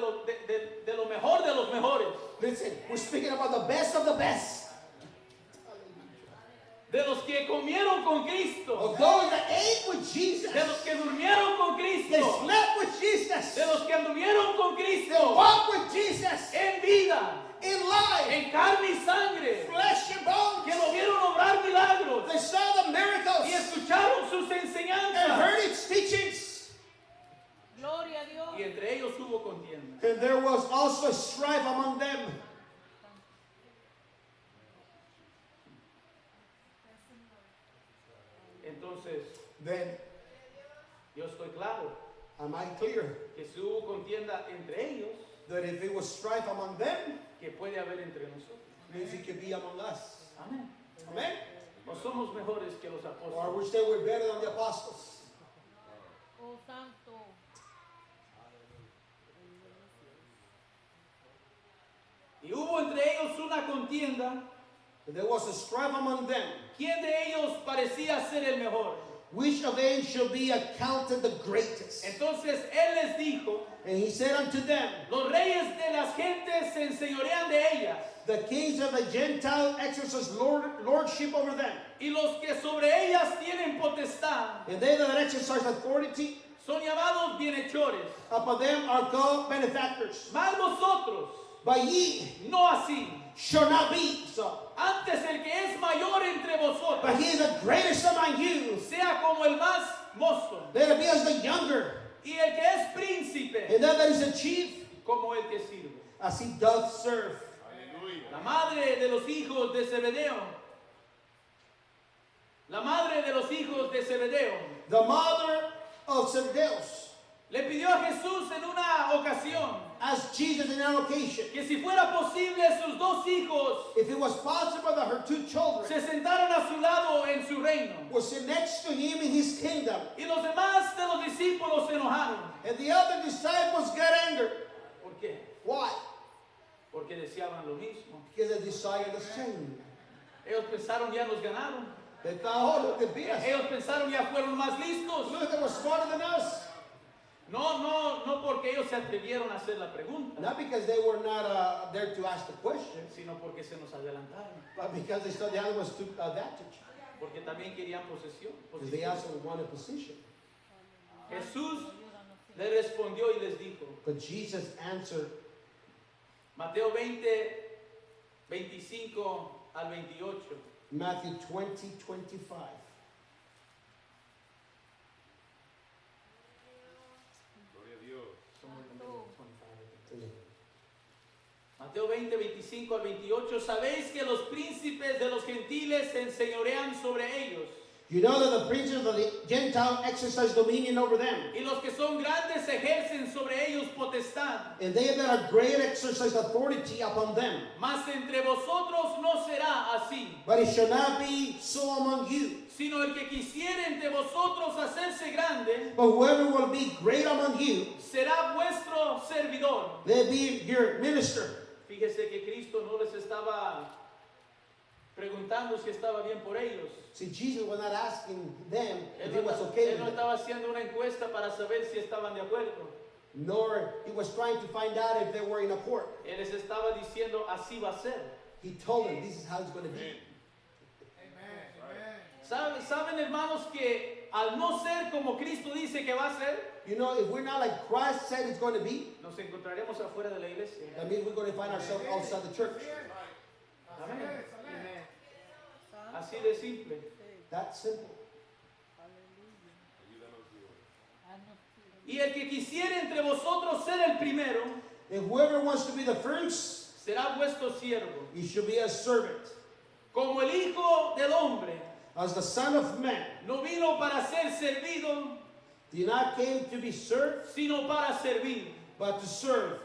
lo mejor de los mejores. Listen, we're speaking about the best of the best. De los que comieron con Of Cristo. those that ate with Jesus. De los que durmieron con They Cristo. slept with Jesus. De los que anduvieron con They Cristo. walked with Jesus En vida. in life, En carne y sangre. flesh and bones. Que lo vieron obrar milagros. They saw the miracles Y escucharon sus and enseñanzas. heard its teachings. Gloria a Dios. Y entre ellos hubo contienda. And there was also strife among them. Entonces, Then, yo estoy claro am I clear que si hubo contienda entre ellos, that if it was strife among them, que puede haber entre nosotros. means it could be among us? Amén. Amen? No somos mejores que los Or apóstoles. we say we're better than the apostles? Oh, santo. Y hubo entre ellos una contienda. And there was a strife among them. ¿Quién de ellos parecía ser el mejor? Which of them shall be accounted the greatest? Entonces él les dijo, And he said unto them, los reyes de las gentes se enseñorean de ellas, the kings of the Gentile exercise lordship over them. y los que sobre ellas tienen potestad And they that exercise authority son llamados bienhechores. upon them are called benefactors. Mas vosotros, But ye no así. shall not be so. Antes el que es mayor entre vosotros, But he is the greatest among you. sea como el más mozo, Let it be as the younger. y el que es príncipe, And that is a chief, como el que sirve. as he doth serve. Aleluya. La madre de los hijos de Zebedeo, la madre de los hijos de Zebedeo, The mother of Zebedeus le pidió a Jesús en una ocasión asked Jesus in an occasion que si fuera posible sus dos hijos if it was possible that her two children se sentaran a su lado en su reino. would sit next to him in his kingdom. Y los demás de los discípulos se enojaron. And the other disciples got angered. ¿Por qué? Why? Porque deseaban lo mismo. Because they desired the same. Ellos pensaron ya nos ganaron. They thought, oh, look, they beat us. Ellos pensaron ya fueron más listos. Look, they were smarter than us. No porque ellos se atrevieron a hacer la pregunta, Not because they were not there to ask the question, sino porque se nos adelantaron. but because they thought the other ones took advantage. Porque también querían posesión. Because they also wanted position. Jesús le respondió y les dijo, But Jesus answered, Mateo 20, 25 al 28. Matthew 20, 25. Gloria a Dios. Mateo 20, 25 al 28. Sabéis que los príncipes de los gentiles se enseñorean sobre ellos. You know that the princes of the Gentiles exercise dominion over them. Y los que son grandes ejercen sobre ellos potestad. And they that are great exercise authority upon them. Mas entre vosotros no será así, But it shall not be so among you. sino el que quisiere entre vosotros hacerse grande, But whoever will be great among you, será vuestro servidor. they be your minister. Fíjese que Cristo no les estaba preguntando si estaba bien por ellos. See, Jesus was not asking them if Él it no, was okay él no with them, estaba haciendo una encuesta para saber si estaban de acuerdo. nor he was trying to find out if they were in accord. Él les estaba diciendo, así va a ser. He told them this is how it's going to be. ¿Saben, hermanos, que al no ser como Cristo dice que va a ser, You know, if we're not like Christ said it's going to be, nos encontraremos afuera de la iglesia? that means we're going to find ourselves outside the church. Amén. Así de simple. That's simple. Y el que quisiere entre vosotros ser el primero, And whoever wants to be the first, será vuestro siervo. he should be a servant. Como el Hijo del Hombre As the Son of Man, no vino para ser servido, did not came to be served, sino para servir. but to serve,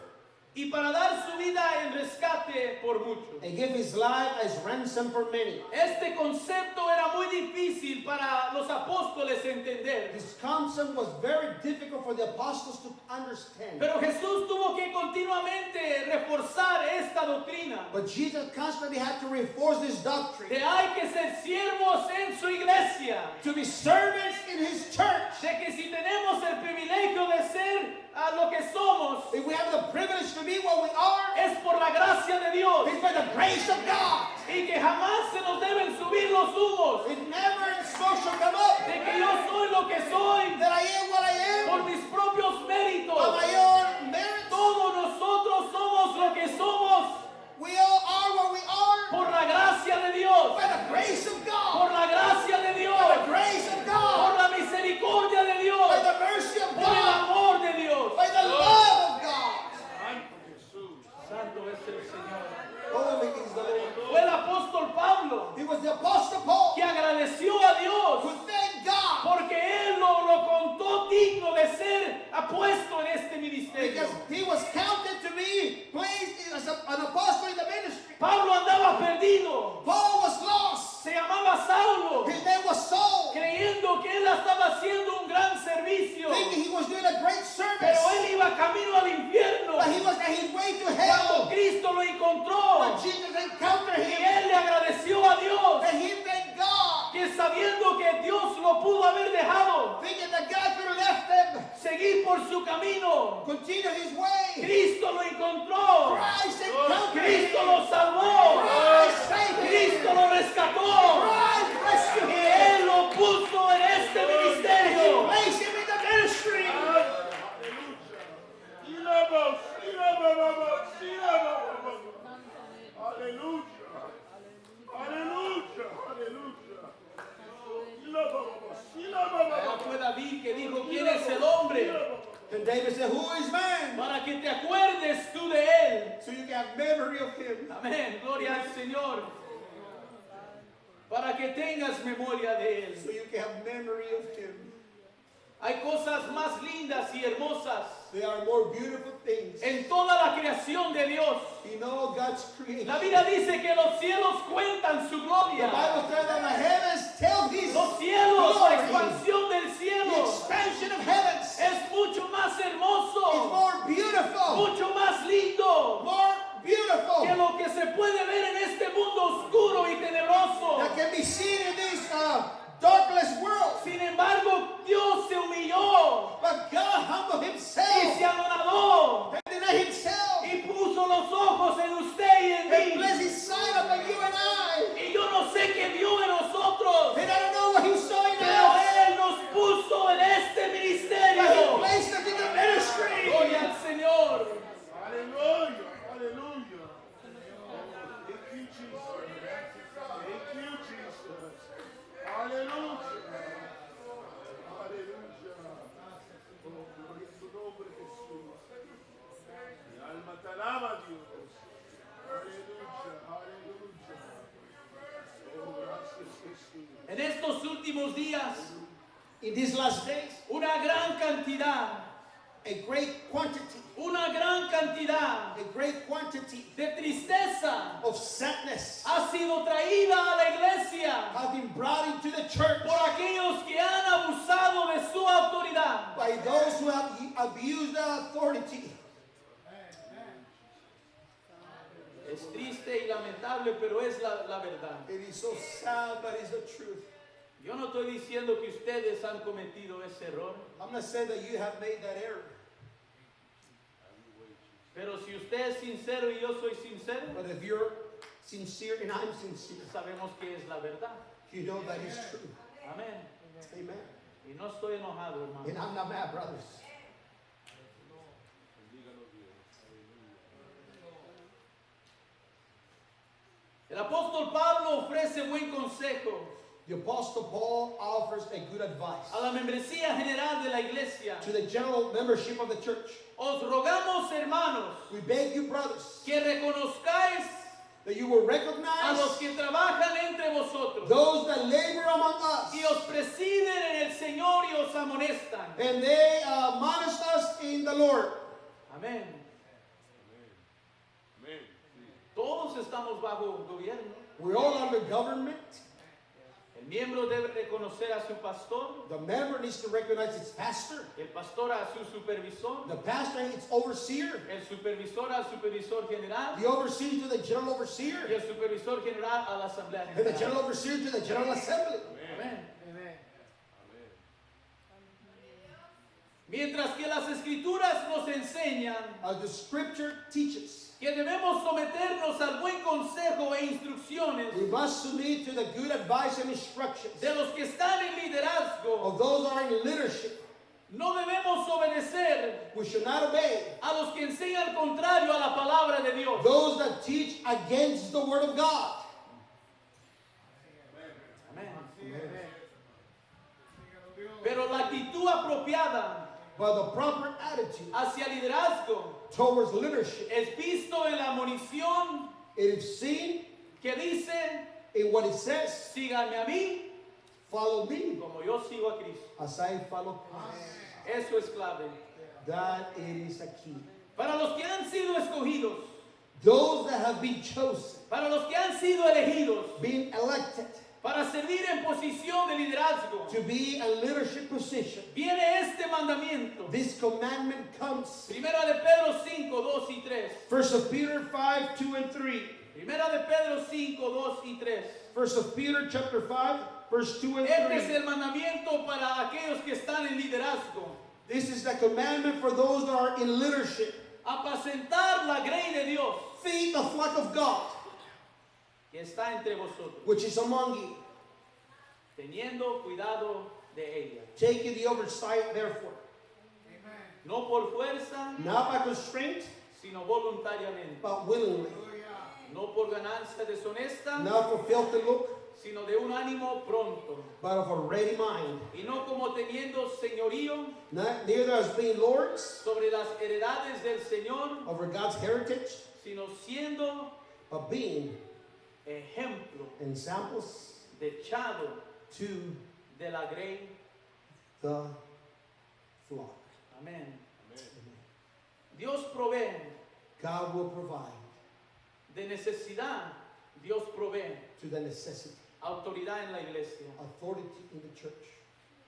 Y para dar su vida en rescate por muchos. and give his life as ransom for many. Este concepto era muy difícil para los apóstoles entender. This concept was very difficult for the apostles to understand. Pero Jesús tuvo que continuamente reforzar esta doctrina. But Jesus constantly had to reinforce this doctrine. De hay que ser siervos en su iglesia. To be servants in his church. De que si tenemos el privilegio de ser a lo que somos, If we have the privilege to be what we are, es por la gracia de Dios. it's by the grace of God. Y que jamás se nos deben subir los humos. It never in smoke shall come up De que yo soy lo que soy that I am what I por am mis propios by méritos. my own merit. Todos nosotros somos lo que somos We all are what we are por la gracia de Dios. by the grace of God. Por la gracia de By the Dios. grace of Por God. la misericordia de Dios. By the mercy of Por el God. amor de Dios. By the love of God. Santo Jesús. Santo es el Señor. Holy is the Lord. Fue el apóstol Pablo It was the apostle Paul que agradeció a Dios who thanked God porque él lo contó digno de ser apuesto en este ministerio. because he was counted to be placed as an apostle in the ministry. Pablo andaba perdido. Paul was lost. Se llamaba Saulo, His name was Saul. creyendo que él estaba haciendo un gran servicio. Thinking he was doing a great service. Pero él iba camino al infierno. But he was on his way to Cuando hell. Cristo lo encontró When Jesus encountered y him. él le agradeció a Dios, And he thanked God. que sabiendo que Dios lo pudo haber dejado Thinking that God could have left them. seguir por su camino, Continue his way. Cristo lo encontró, Christ encountered Cristo him. lo salvó, Christ saved him. Cristo lo rescató Christ rescued y him. él lo puso en este And he ministerio. placed him in the ministry. Allá fue David que dijo, ¿quién es el hombre? And David said, who is man? Para que te acuerdes tú de él. So you can have memory of him. Amén, gloria al Señor. Para que tengas memoria de él. So you can have memory of him. Hay cosas más lindas y hermosas There are more beautiful things en toda la creación de Dios. in all God's creation. La Biblia dice que los cielos cuentan su The gloria. Bible says that the heavens tell his Los cielos, la glory. expansión del The cielo expansion of heavens es mucho más is hermoso, more beautiful, mucho más lindo more beautiful que lo que se puede ver en este mundo oscuro y tenebroso. that can be seen in this darkless world. Sin embargo, Dios se humilló But God humbled y himself se anonadó and denied himself y puso los ojos en usted y en and mí. placed his sight upon you and I. Y yo no sé qué vio en nosotros, And I don't know what he saw in pero us, Él nos puso en este but he ministerio. placed us in the ministry. Gloria al Señor. últimos días in these last days, una gran cantidad, a great quantity, una gran cantidad a great quantity de tristeza of sadness ha sido traída a la iglesia have been brought into the church por aquellos que han abusado de su autoridad. by those who have abused their authority. Es triste y lamentable, pero es la verdad. It is so sad, but it's the truth. Yo no estoy diciendo que ustedes han cometido ese error, I'm not saying that you have made that error, pero si usted es sincero y yo soy sincero, but if you're sincere and I'm sincere, sabemos que es la verdad. you know that is true. Amén. Amen. Y no estoy enojado, And hermano. I'm not mad, brothers. El apóstol Pablo ofrece buen consejo The Apostle Paul offers a good advice a la membresía general de la iglesia. to the general membership of the church. Os rogamos, hermanos, We beg you, brothers, que reconozcáis that you will a recognize los que trabajan entre vosotros those that labor among us, y os presiden en el Señor y os amonestan. and they admonish us in the Lord. Amén. Amén. Todos estamos bajo gobierno. We're all under government. El miembro debe reconocer a su pastor, The member needs to recognize its pastor, el pastor a su supervisor, the pastor its overseer, el supervisor al supervisor general the overseer to the general y overseer, el supervisor general a la asamblea and the general general. overseer to the general assembly. Amén. Mientras que las escrituras nos enseñan As the scripture teaches, que debemos someternos al buen consejo e instrucciones we must submit to the good advice and instructions de los que están en liderazgo, of those that are in leadership. no debemos obedecer We should not obey a los que enseñan contrario a la palabra de Dios. those that teach against the word of God. Amén. Pero la actitud apropiada But the proper attitude hacia liderazgo towards leadership, es visto en la monición it is seen que dice, in what it says, síganme a mí follow me como yo sigo a Cristo. as I follow Christ. Eso es clave. That it is a key. Para los que han sido escogidos, Those that have been chosen, para los que han sido elegidos, been elected para servir en posición de liderazgo, to be a leadership position, viene este mandamiento. this commandment comes. Primera de Pedro 5, 2 y 3. 1 of Peter 5, 2 and 3. Primera de Pedro 5, 2 y 3. 1 of Peter chapter 5, verse 2 and Este es 3. el mandamiento para aquellos que están en liderazgo. This is the commandment for those that are in leadership. Apacentar la grey de Dios Feed the flock of God, que está entre vosotros, which is among you, teniendo cuidado de ella. taking the oversight therefore, No por fuerza, not by constraint, sino voluntariamente. but willingly, No por ganancia deshonesta, not for filthy look, sino de un ánimo pronto. but of a ready mind, Y no como teniendo señorío not neither as being lords sobre las heredades del Señor, over God's heritage, sino siendo but being ejemplo examples dechado to de la grey. the flock. Amén. Dios provee God will provide de necesidad. Dios provee to the necessity, autoridad en la iglesia authority in the church,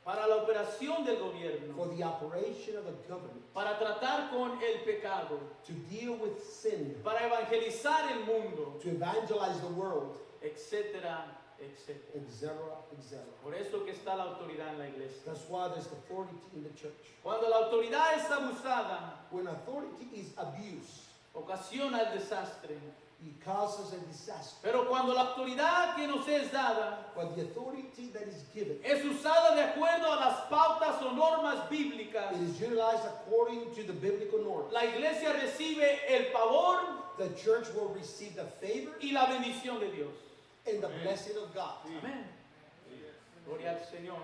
para la operación del gobierno, for the operation of the government, para tratar con el pecado, to deal with sin, para evangelizar el mundo, to evangelize the world, etcétera, etcétera. etc., etc. Por eso que está la autoridad en la iglesia. That's why there's authority in the church. Cuando la autoridad es abusada, When authority is abused, ocasiona el desastre. it causes a disaster. Pero cuando la autoridad que nos es dada But the authority that is given, es usada de acuerdo a las pautas o normas bíblicas, it is utilized according to the biblical norm. la iglesia recibe el favor The church will receive the favor y la bendición de Dios. and the blessing of God. Amén. Gloria al Señor.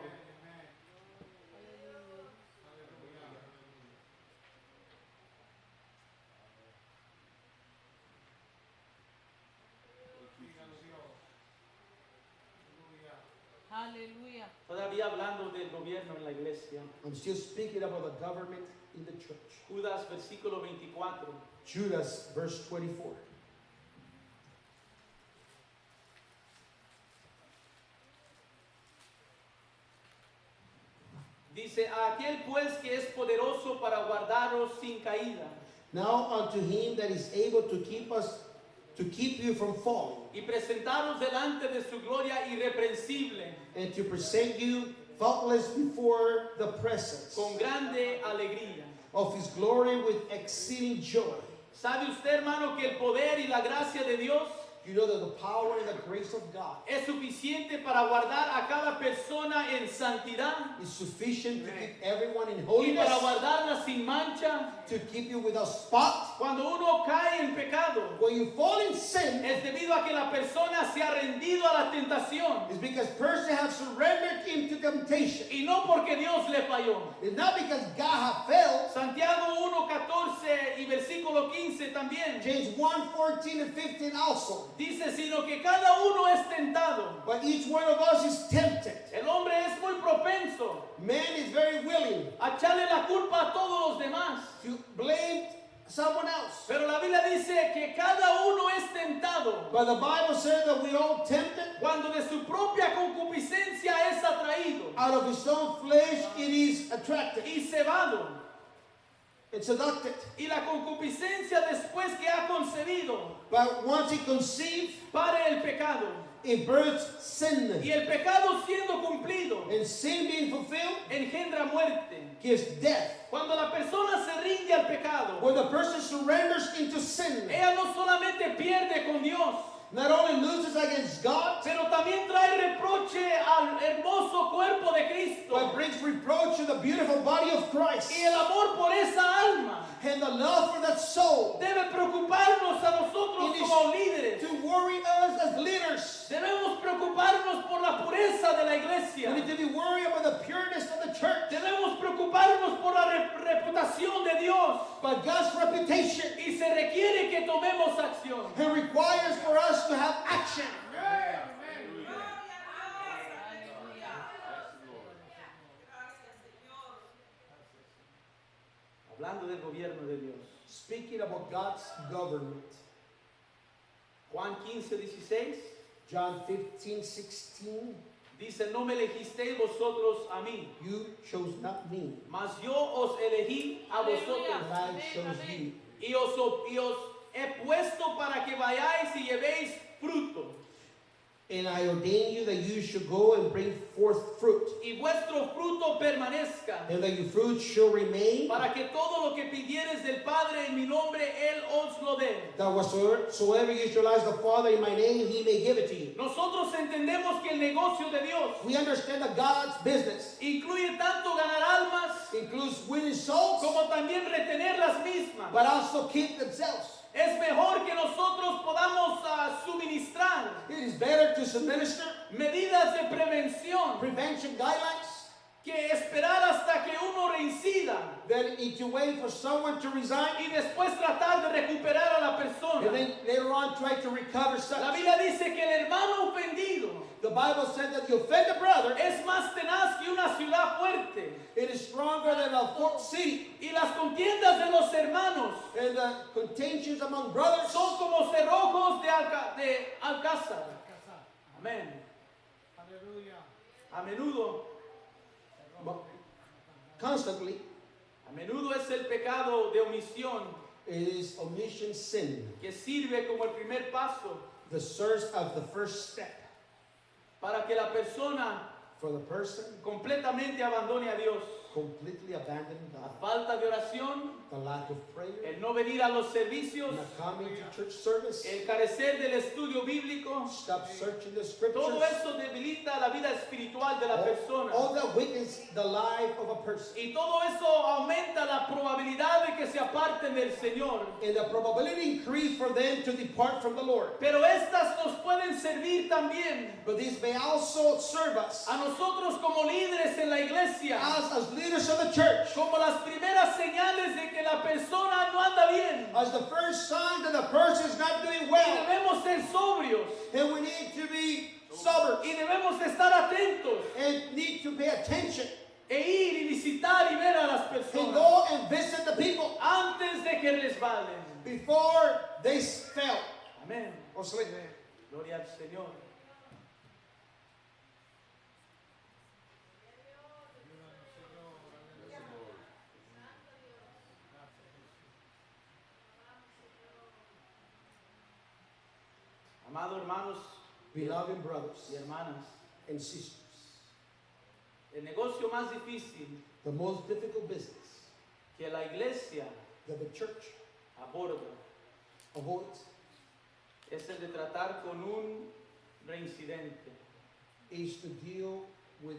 Aleluya. Todavía hablando del gobierno en la iglesia. I'm still speaking about the government in the church. Judas versículo 24. Judas, verse 24. Dice, a aquel pues que es poderoso para guardaros sin caída Now unto him that is able to keep you from falling, y presentaros delante de su gloria irreprensible and to present you faultless before the presence con grande alegría. of his glory with exceeding joy. ¿Sabe usted, hermano, que el poder y la gracia de Dios You know that the power and the grace of God es suficiente para guardar a cada persona en santidad is sufficient to keep everyone in y holiness, para guardarla sin mancha? to keep you without spot. Cuando uno cae en pecado, When you fall in sin, es debido a que la persona se ha rendido a la tentación it's because person have surrendered into temptation. y no porque Dios le falló. It's not because God have failed. Santiago 1:14 y versículo 15 también James 1:14 and 15 also. dice, sino que cada uno es tentado. But each one of us is tempted. El hombre es muy propenso Man is very willing a echarle la culpa a todos los demás. to blame someone else. Pero la Biblia dice que cada uno es tentado But the Bible says that we all tempted. cuando de su propia concupiscencia es atraído Out of his own flesh it is attracted y cebado. and seducted. Y la concupiscencia después que ha concebido But once it conceived, pare el pecado. it births sin. Y el pecado siendo cumplido And sin being fulfilled engendra muerte. gives death. Cuando la persona se rinde al pecado, When the person surrenders into sin, ella no solamente pierde con Dios, not only loses against God, pero también trae reproche al hermoso cuerpo de but Cristo. brings reproach to the beautiful body of Christ. Y el amor por esa alma And the love for that soul debe preocuparnos a nosotros It is como líderes. to worry us as leaders. Debemos preocuparnos por la pureza de la We iglesia. need to be worried about the pureness of the church, Debemos preocuparnos por la reputación de Dios. but God's reputation. Y se requiere que tomemos acción. It requires for us to have action. Hablando del gobierno de Dios. Speaking about God's government, Juan 15:16 John 15:16, dice, no me elegisteis vosotros a mí, you chose not me, mas yo os elegí a vosotros but I chose you, y os he puesto para que vayáis y llevéis fruto and I ordain you that you should go and bring forth fruit, y vuestro fruto permanezca, and that your fruit shall remain, para que todo lo que pidiereis del Padre en mi nombre, Él os lo dé. that whatsoever you shall ask the Father in my name, he may give it to you. Nosotros entendemos que el negocio de Dios We understand that God's business incluye tanto ganar almas includes winning souls, como también retener las mismas. but also keep themselves. Es mejor que nosotros podamos suministrar It is better to administer medidas de prevención prevention guidelines que esperar hasta que uno reincida than to wait for someone to resign y después tratar de recuperar a la and persona. then later on try to recover La such. Biblia dice que el hermano ofendido The Bible said that the offended brother, es más tenaz que una ciudad fuerte it is stronger than a fort city, y las contiendas de los hermanos and the contentions among brothers son como cerrojos de alcázar. Amén. A menudo constantly. A menudo es el pecado de omisión It is omission sin, que sirve como el primer paso the source of the first step para que la persona for the person completamente abandone a Dios. completely abandoning La God. falta de oración, The lack of prayer, el no venir a los servicios, not coming to church service, el carecer del estudio bíblico, stop searching the todo scriptures. eso debilita la vida espiritual de la persona. All that weakens the life of a person. Y todo eso aumenta la probabilidad de que se aparten del Señor. And the probability increase for them to depart from the Lord. Pero estas nos pueden servir también But this may also serve us a nosotros como líderes en la iglesia, as leaders of the church, como las primeras señales de que la persona no anda bien. as the first sign that the person is not doing Y well. debemos ser sobrios, And we need to be suburbs, Y debemos estar atentos and need to pay attention e ir y visitar y ver a las and personas go and visit the people antes de que resbalen. before they fell Amén. or slip. Gloria al Señor. Amados hermanos Beloved brothers y hermanas, and sisters, el negocio más difícil the most difficult business que la iglesia that the church aborda avoids es el de tratar con un reincidente is to deal with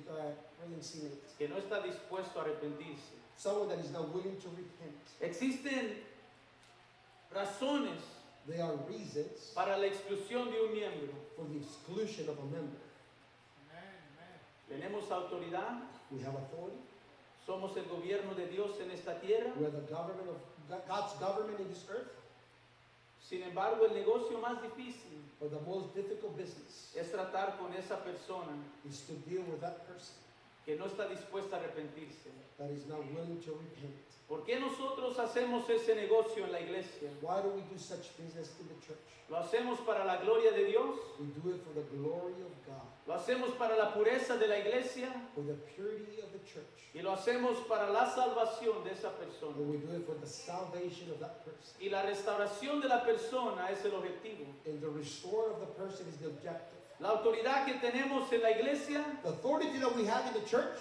reincident, que no está dispuesto a arrepentirse. someone that is not willing to repent. Existen razones There are reasons para la exclusión de un miembro. for the exclusion of a member. Tenemos autoridad, We have authority. somos el gobierno de Dios en esta tierra. We are the government of God's government in this earth. Sin embargo, el negocio más difícil But the most difficult business es tratar con esa persona is to deal with that person que no está dispuesta a arrepentirse. that is not willing to repent. ¿Por qué nosotros hacemos ese negocio en la iglesia? Why do we do such business in the church? ¿Lo hacemos para la gloria de Dios? We do it for the glory of God, ¿Lo hacemos para la pureza de la iglesia? for the purity of the church. Y lo hacemos para la salvación de esa persona. And we do it for the salvation of that person. Y la restauración de la persona es el objetivo. And the restore of the person is the objective. La autoridad que tenemos en la iglesia The authority that we have in the church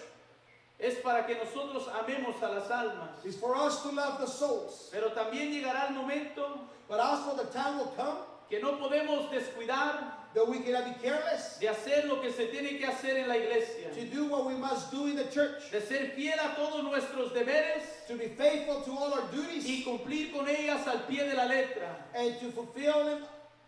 es para que nosotros amemos a las almas. is for us to love the souls. Pero también llegará el momento But also the time will come que no podemos descuidar that we cannot be careless de hacer lo que se tiene que hacer en la iglesia. to do what we must do in the church, De ser fiel a todos nuestros deberes to be faithful to all our duties, y cumplir con ellas al pie de la letra. and to fulfill them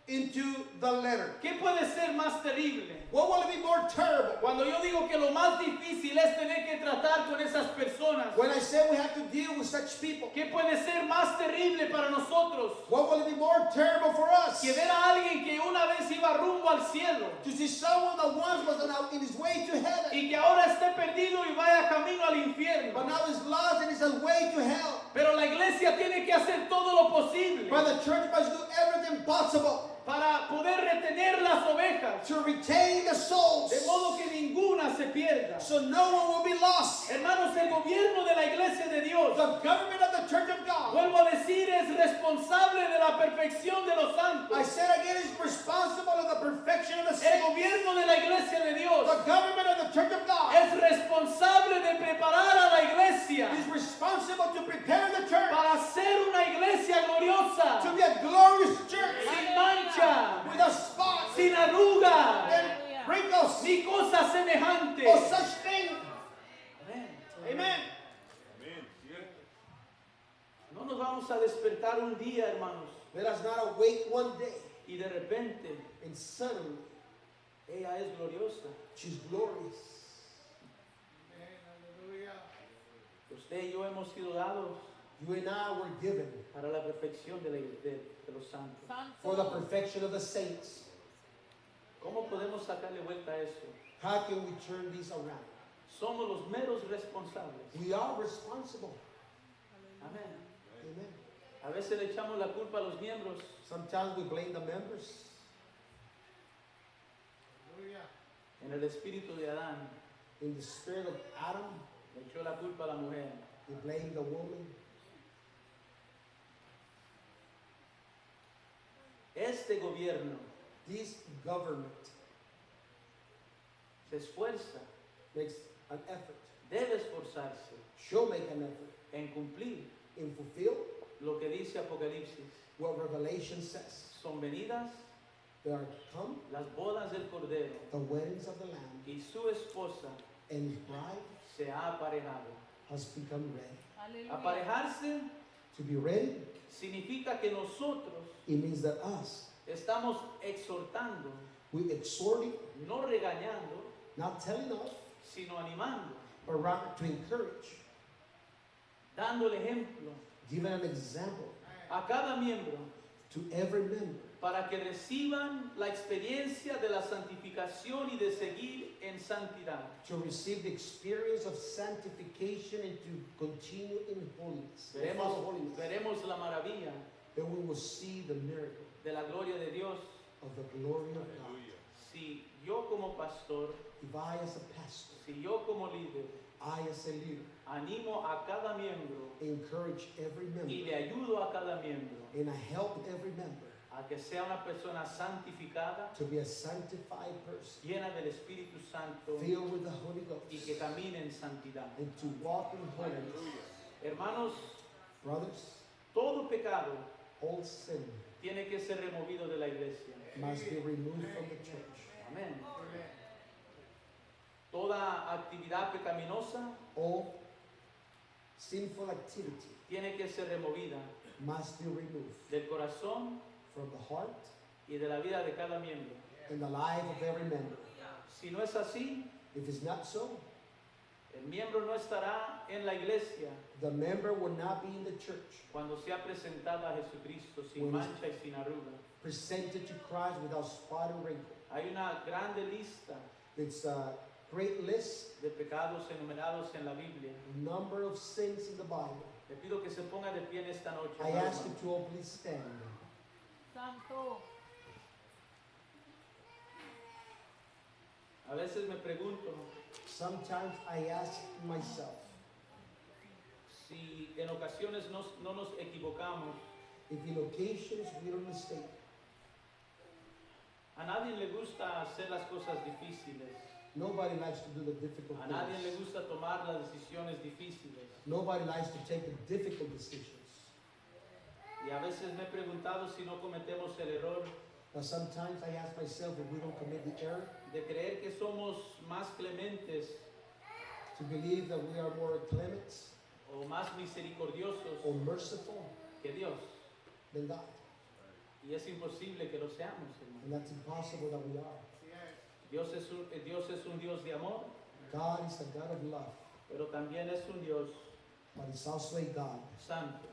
into the letter. ¿Qué puede ser más terrible? What will be more terrible? Cuando yo digo que lo más difícil es tener que tratar con esas personas, When I say we have to deal with such people, ¿qué puede ser más terrible para nosotros what will be more terrible for us? que ver a alguien que una vez iba rumbo al cielo To see someone that once was in his way to heaven, y que ahora esté perdido y vaya camino al but infierno? now is lost and is on his way to hell. Pero la iglesia tiene que hacer todo lo posible But the church must do everything possible para poder retener las ovejas, to retain the souls, de modo que ninguna se pierda. so no one will be lost. Hermanos, el gobierno de la iglesia de Dios, The government of the church of God, vuelvo a decir, es responsable de la perfección de los I santos. said again, is responsible of the perfection of the El saints. gobierno de la iglesia de Dios The government of the church of God es responsable de preparar a la iglesia is responsible to prepare the church para ser una iglesia gloriosa, to be a glorious church sin mancha, with a spot sin arruga, and wrinkles ni cosa or semejante. such thing. Amén. Amen. Amén. Cierto. No nos vamos a despertar un día, hermanos, Let us not awake one day y de repente and suddenly ella es gloriosa. she's glorious. Usted y yo hemos sido dados You and I were given para la perfección de los santos. for the Santo. perfection of the saints. ¿Cómo podemos sacarle vuelta a eso? How can we turn these around? Somos los meros responsables. We are responsible. Amén. Amen. A veces le echamos la culpa a los miembros. Sometimes we blame the members. En el espíritu de Adán, In the spirit of Adam, le echó la culpa a la mujer. we blame the woman. Este gobierno This government se esfuerza, makes an effort, debe esforzarse should make an effort, en cumplir and fulfill lo que dice Apocalipsis. what Revelation says. Son venidas There are come las bodas del Cordero the weddings of the Lamb, y su esposa and his bride se ha aparejado. has become ready. Aleluya. Aparejarse To be ready, significa que nosotros it means that us, estamos exhortando, we exhorting, no regañando, not telling us, sino animando, but rather to encourage, dando el ejemplo giving an example a cada miembro to every member, para que reciban la experiencia de la santificación y de seguir en santidad. to receive the experience of sanctification and to continue in holiness. Or follow holiness. Veremos la maravilla Then we will see the miracle de la gloria de Dios of the glory of God. Hallelujah. si yo como pastor, If I as a pastor, si yo como líder, I as a leader, animo a cada miembro encourage every y member le ayudo a cada miembro and I help every member a que sea una persona santificada, to be a sanctified person, llena del Espíritu Santo filled with the Holy y Ghost, que camine en santidad. and to walk in holiness. Hermanos, Brothers, todo pecado all sin tiene que ser removido de la iglesia. must be removed from the church. Amén. Toda actividad pecaminosa All sinful activity tiene que ser removida must be removed del corazón from the heart y de la vida de cada miembro. and the life of every member. Si no es así, If it's not so, el miembro no estará en la iglesia the member will not be in the church, cuando sea presentada a Jesucristo sin Bueno. mancha y sin arruga. presented to Christ without spot or wrinkle. Hay una grande lista It's a great list, de pecados enumerados en la Biblia. number of sins in the Bible. Le pido que se ponga de pie en esta noche. I hermano. ask you to all please stand. Santo. A veces me pregunto Sometimes I ask myself, si en ocasiones no nos equivocamos. if in occasions we don't mistake, A nadie le gusta hacer las cosas difíciles. nobody likes to do the difficult A nadie le things. gusta tomar las decisiones difíciles. Nobody likes to take the difficult decisions. Y a veces me he preguntado si no cometemos el error But sometimes I ask myself if we don't commit the error de creer que somos más clementes to believe that we are more clement o más misericordiosos or merciful que Dios. than God. Y es imposible que lo seamos, hermano. And that's impossible that we are. Dios es un Dios de amor, God is a God of love, pero también es un Dios but He's also a God santo.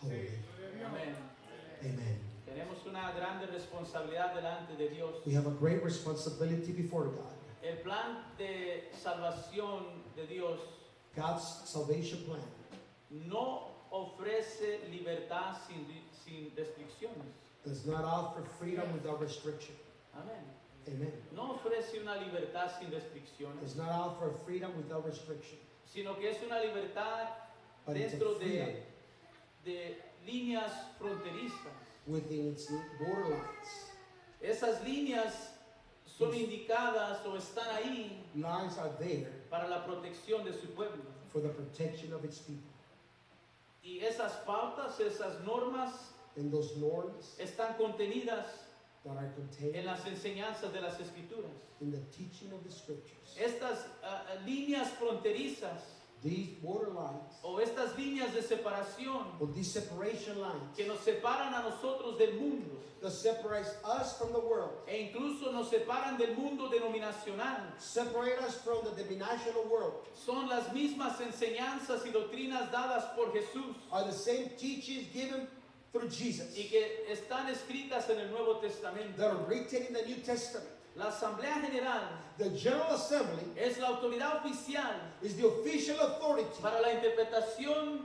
holy. Amén. Amen. Tenemos una grande responsabilidad delante de Dios. We have a great responsibility before God. El plan de salvación de Dios God's salvation plan no ofrece libertad sin restricciones. does not offer freedom without restriction. Amén. Amen. No ofrece una libertad sin restricciones, Does not offer freedom without restriction, sino que es una libertad but it's a dentro freedom de líneas fronterizas. within its borderlines. Esas líneas son indicadas o están ahí Lines are there para la protección de su pueblo. for the protection of its people. Y esas pautas, esas normas And those norms están contenidas that are en contained las enseñanzas de las Escrituras. in the teaching of the scriptures. Estas líneas fronterizas These borderlines o estas líneas de separación or these separation lines que nos separan a nosotros del mundo that separates us from the world, e incluso nos separan del mundo denominacional separate us from the denominational world, son las mismas enseñanzas y doctrinas dadas por Jesús are the same teachings given through Jesus y que están escritas en el Nuevo Testamento. that are written in the New Testament. La Asamblea General The General Assembly es la autoridad oficial is the official authority para la interpretación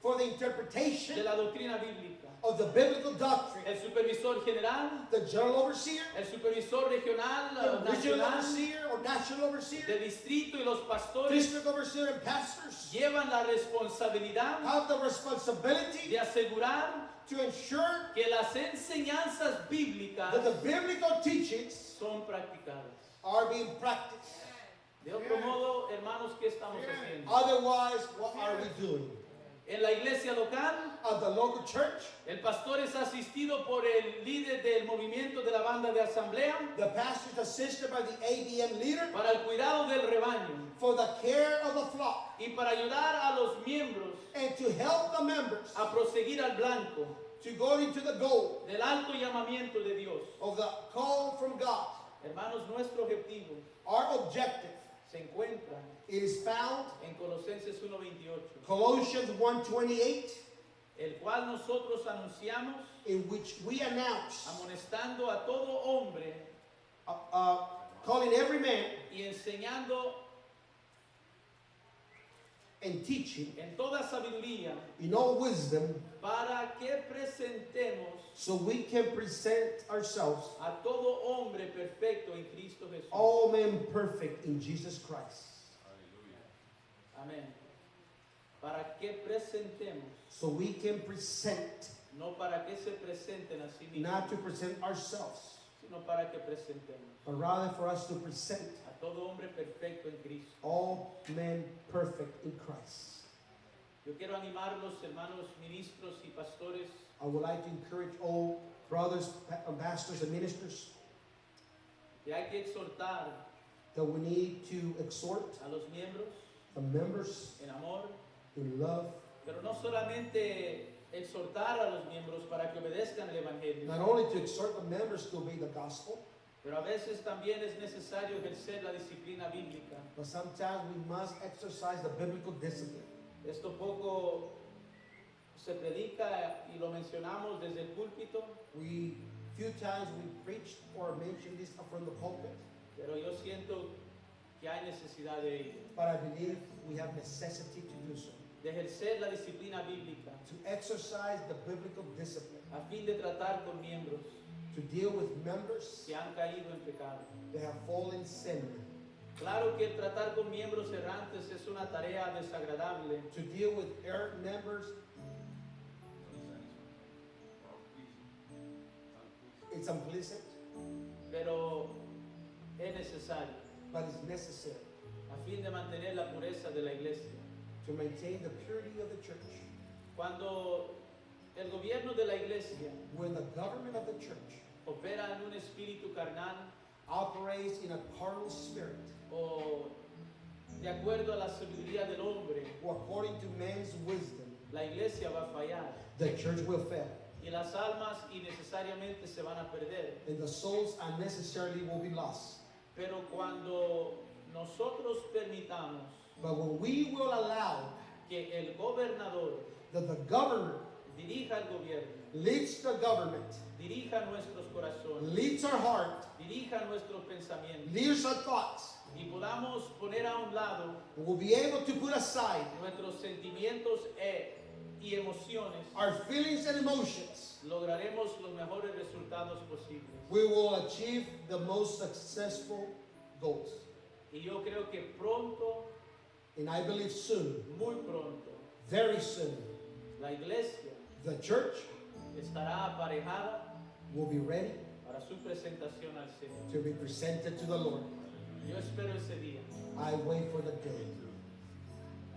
for the interpretation de la doctrina bíblica. of the biblical doctrine. El supervisor general, The general overseer, el supervisor regional, the regional nacional, overseer or national overseer, de distrito y los pastores district overseer and pastors llevan la responsabilidad have the responsibility de asegurar to ensure que las enseñanzas bíblicas that the biblical teachings son practicadas. are being practiced. De otro modo, hermanos, ¿qué estamos haciendo? Otherwise, what are we doing? En la iglesia local, At the local church, el pastor es asistido por el líder del movimiento de la banda de asamblea the pastor is assisted by the ABM leader para el cuidado del rebaño for the care of the flock y para ayudar a los miembros and to help the members a proseguir al blanco to go into the goal del alto llamamiento de Dios. of the call from God. Hermanos, nuestro objetivo Our objective, se encuentra it is found en Colosenses 1:28, Colossians 1:28, el cual cual nosotros anunciamos, in which we announce, amonestando a todo hombre calling every man y enseñando and teaching en toda sabiduría, in all wisdom, para que presentemos so we can present ourselves, a todo hombre perfecto en Cristo Jesús. all men perfect in Jesus Christ. Amén. Para que presentemos, So we can present, no para que se presenten a sí mismos, not to present ourselves, sino para que presentemos but rather for us to present a todo hombre perfecto en Cristo. all men perfect in Christ. Yo quiero animar a los hermanos ministros y pastores I would like to encourage all brothers, pastors, and ministers que hay que exhortar that we need to exhort a los miembros the members en amor, in love, pero no solamente exhortar a los miembros para que obedezcan el Evangelio, not only to exhort the members to obey the gospel, pero a veces también es necesario ejercer la disciplina bíblica. but sometimes we must exercise the biblical discipline. Esto poco se predica y lo mencionamos desde el púlpito, Few times we preached or mentioned this from the pulpit, pero yo siento que hay necesidad de ello, but I believe we have necessity to do so. de ejercer la disciplina bíblica To exercise the biblical discipline, a fin de tratar con miembros to deal with members que han caído en pecado. that have fallen sin. Claro que el tratar con miembros errantes es una tarea desagradable, To deal with errant members, it's unpleasant, pero es necesario but it's necessary a fin de mantener la pureza de la iglesia. to maintain the purity of the church. Cuando el gobierno de la iglesia When the government of the church opera en un espíritu carnal operates in a carnal spirit, o de acuerdo a la sabiduría del hombre, or according to man's wisdom, la iglesia va a fallar the church will fail, y las almas innecesariamente se van a perder. and the souls unnecessarily will be lost. Pero cuando nosotros permitamos But when we will allow que el gobernador that the governor dirija el gobierno, leads the government, dirija nuestros corazones, leads our heart, dirija nuestros pensamientos leads our thoughts, y podamos poner a un lado we'll be able to put aside nuestros sentimientos y emociones, our feelings and emotions, lograremos los mejores resultados posibles. we will achieve the most successful goals. Y yo creo que pronto, And I believe soon, muy pronto, very soon, la iglesia the church estará aparejada will be ready para su presentación al Señor. to be presented to the Lord. Yo espero ese día. I wait for the day.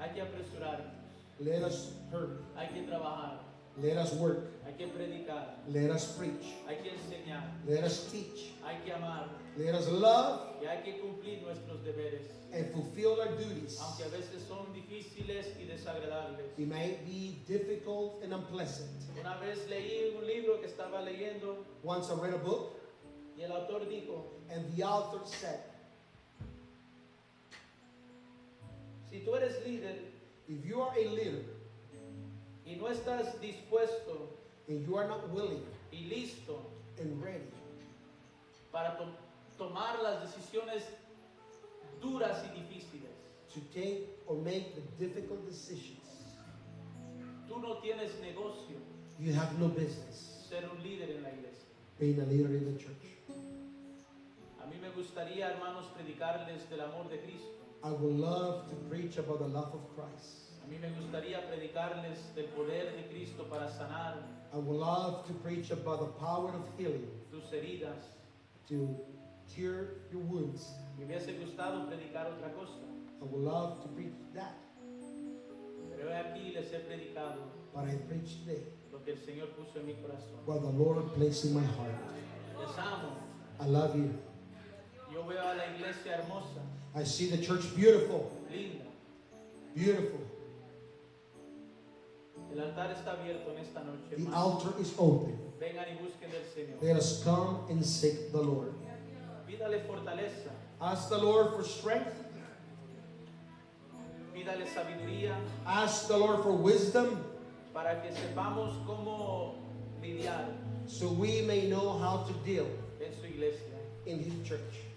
Hay que apresurarnos, Let us hurry. hay que trabajar, Let us work. hay que predicar, Let us preach. hay que enseñar, Let us teach. hay que amar Let us love y hay que cumplir nuestros deberes, and fulfill our duties. aunque a veces son difíciles y desagradables. It may be difficult and unpleasant. Una vez leí un libro que estaba leyendo Once I read a book, y el autor dijo, and the author said, si tú eres líder if you are a leader y no estás dispuesto and you are not willing y listo and ready para tomar las decisiones duras y difíciles, to take or make the difficult decisions, tú no tienes negocio you have no business ser un líder en la iglesia. being a leader in the church. A mí me gustaría, hermanos, predicarles del amor de Cristo. I would love to preach about the love of Christ. A mí me gustaría predicarles del poder de Cristo para sanar I would love to preach about the power of healing, tus heridas. to cure your wounds. Me hubiese gustado predicar otra cosa, I would love to preach that, pero he aquí les he predicado but I preach today lo que el Señor puso en mi corazón. what the Lord placed in my heart. Les amo. I love you. Yo veo a la iglesia hermosa, I see the church beautiful, linda. beautiful. El altar está abierto en esta noche, The hermanos. altar is open. Vengan y busquen del Señor. Let us come and seek the Lord. Pídale fortaleza, Ask the Lord for strength. pídale sabiduría, Ask the Lord for wisdom. para que sepamos cómo lidiar so we may know how to deal en su iglesia. in His church.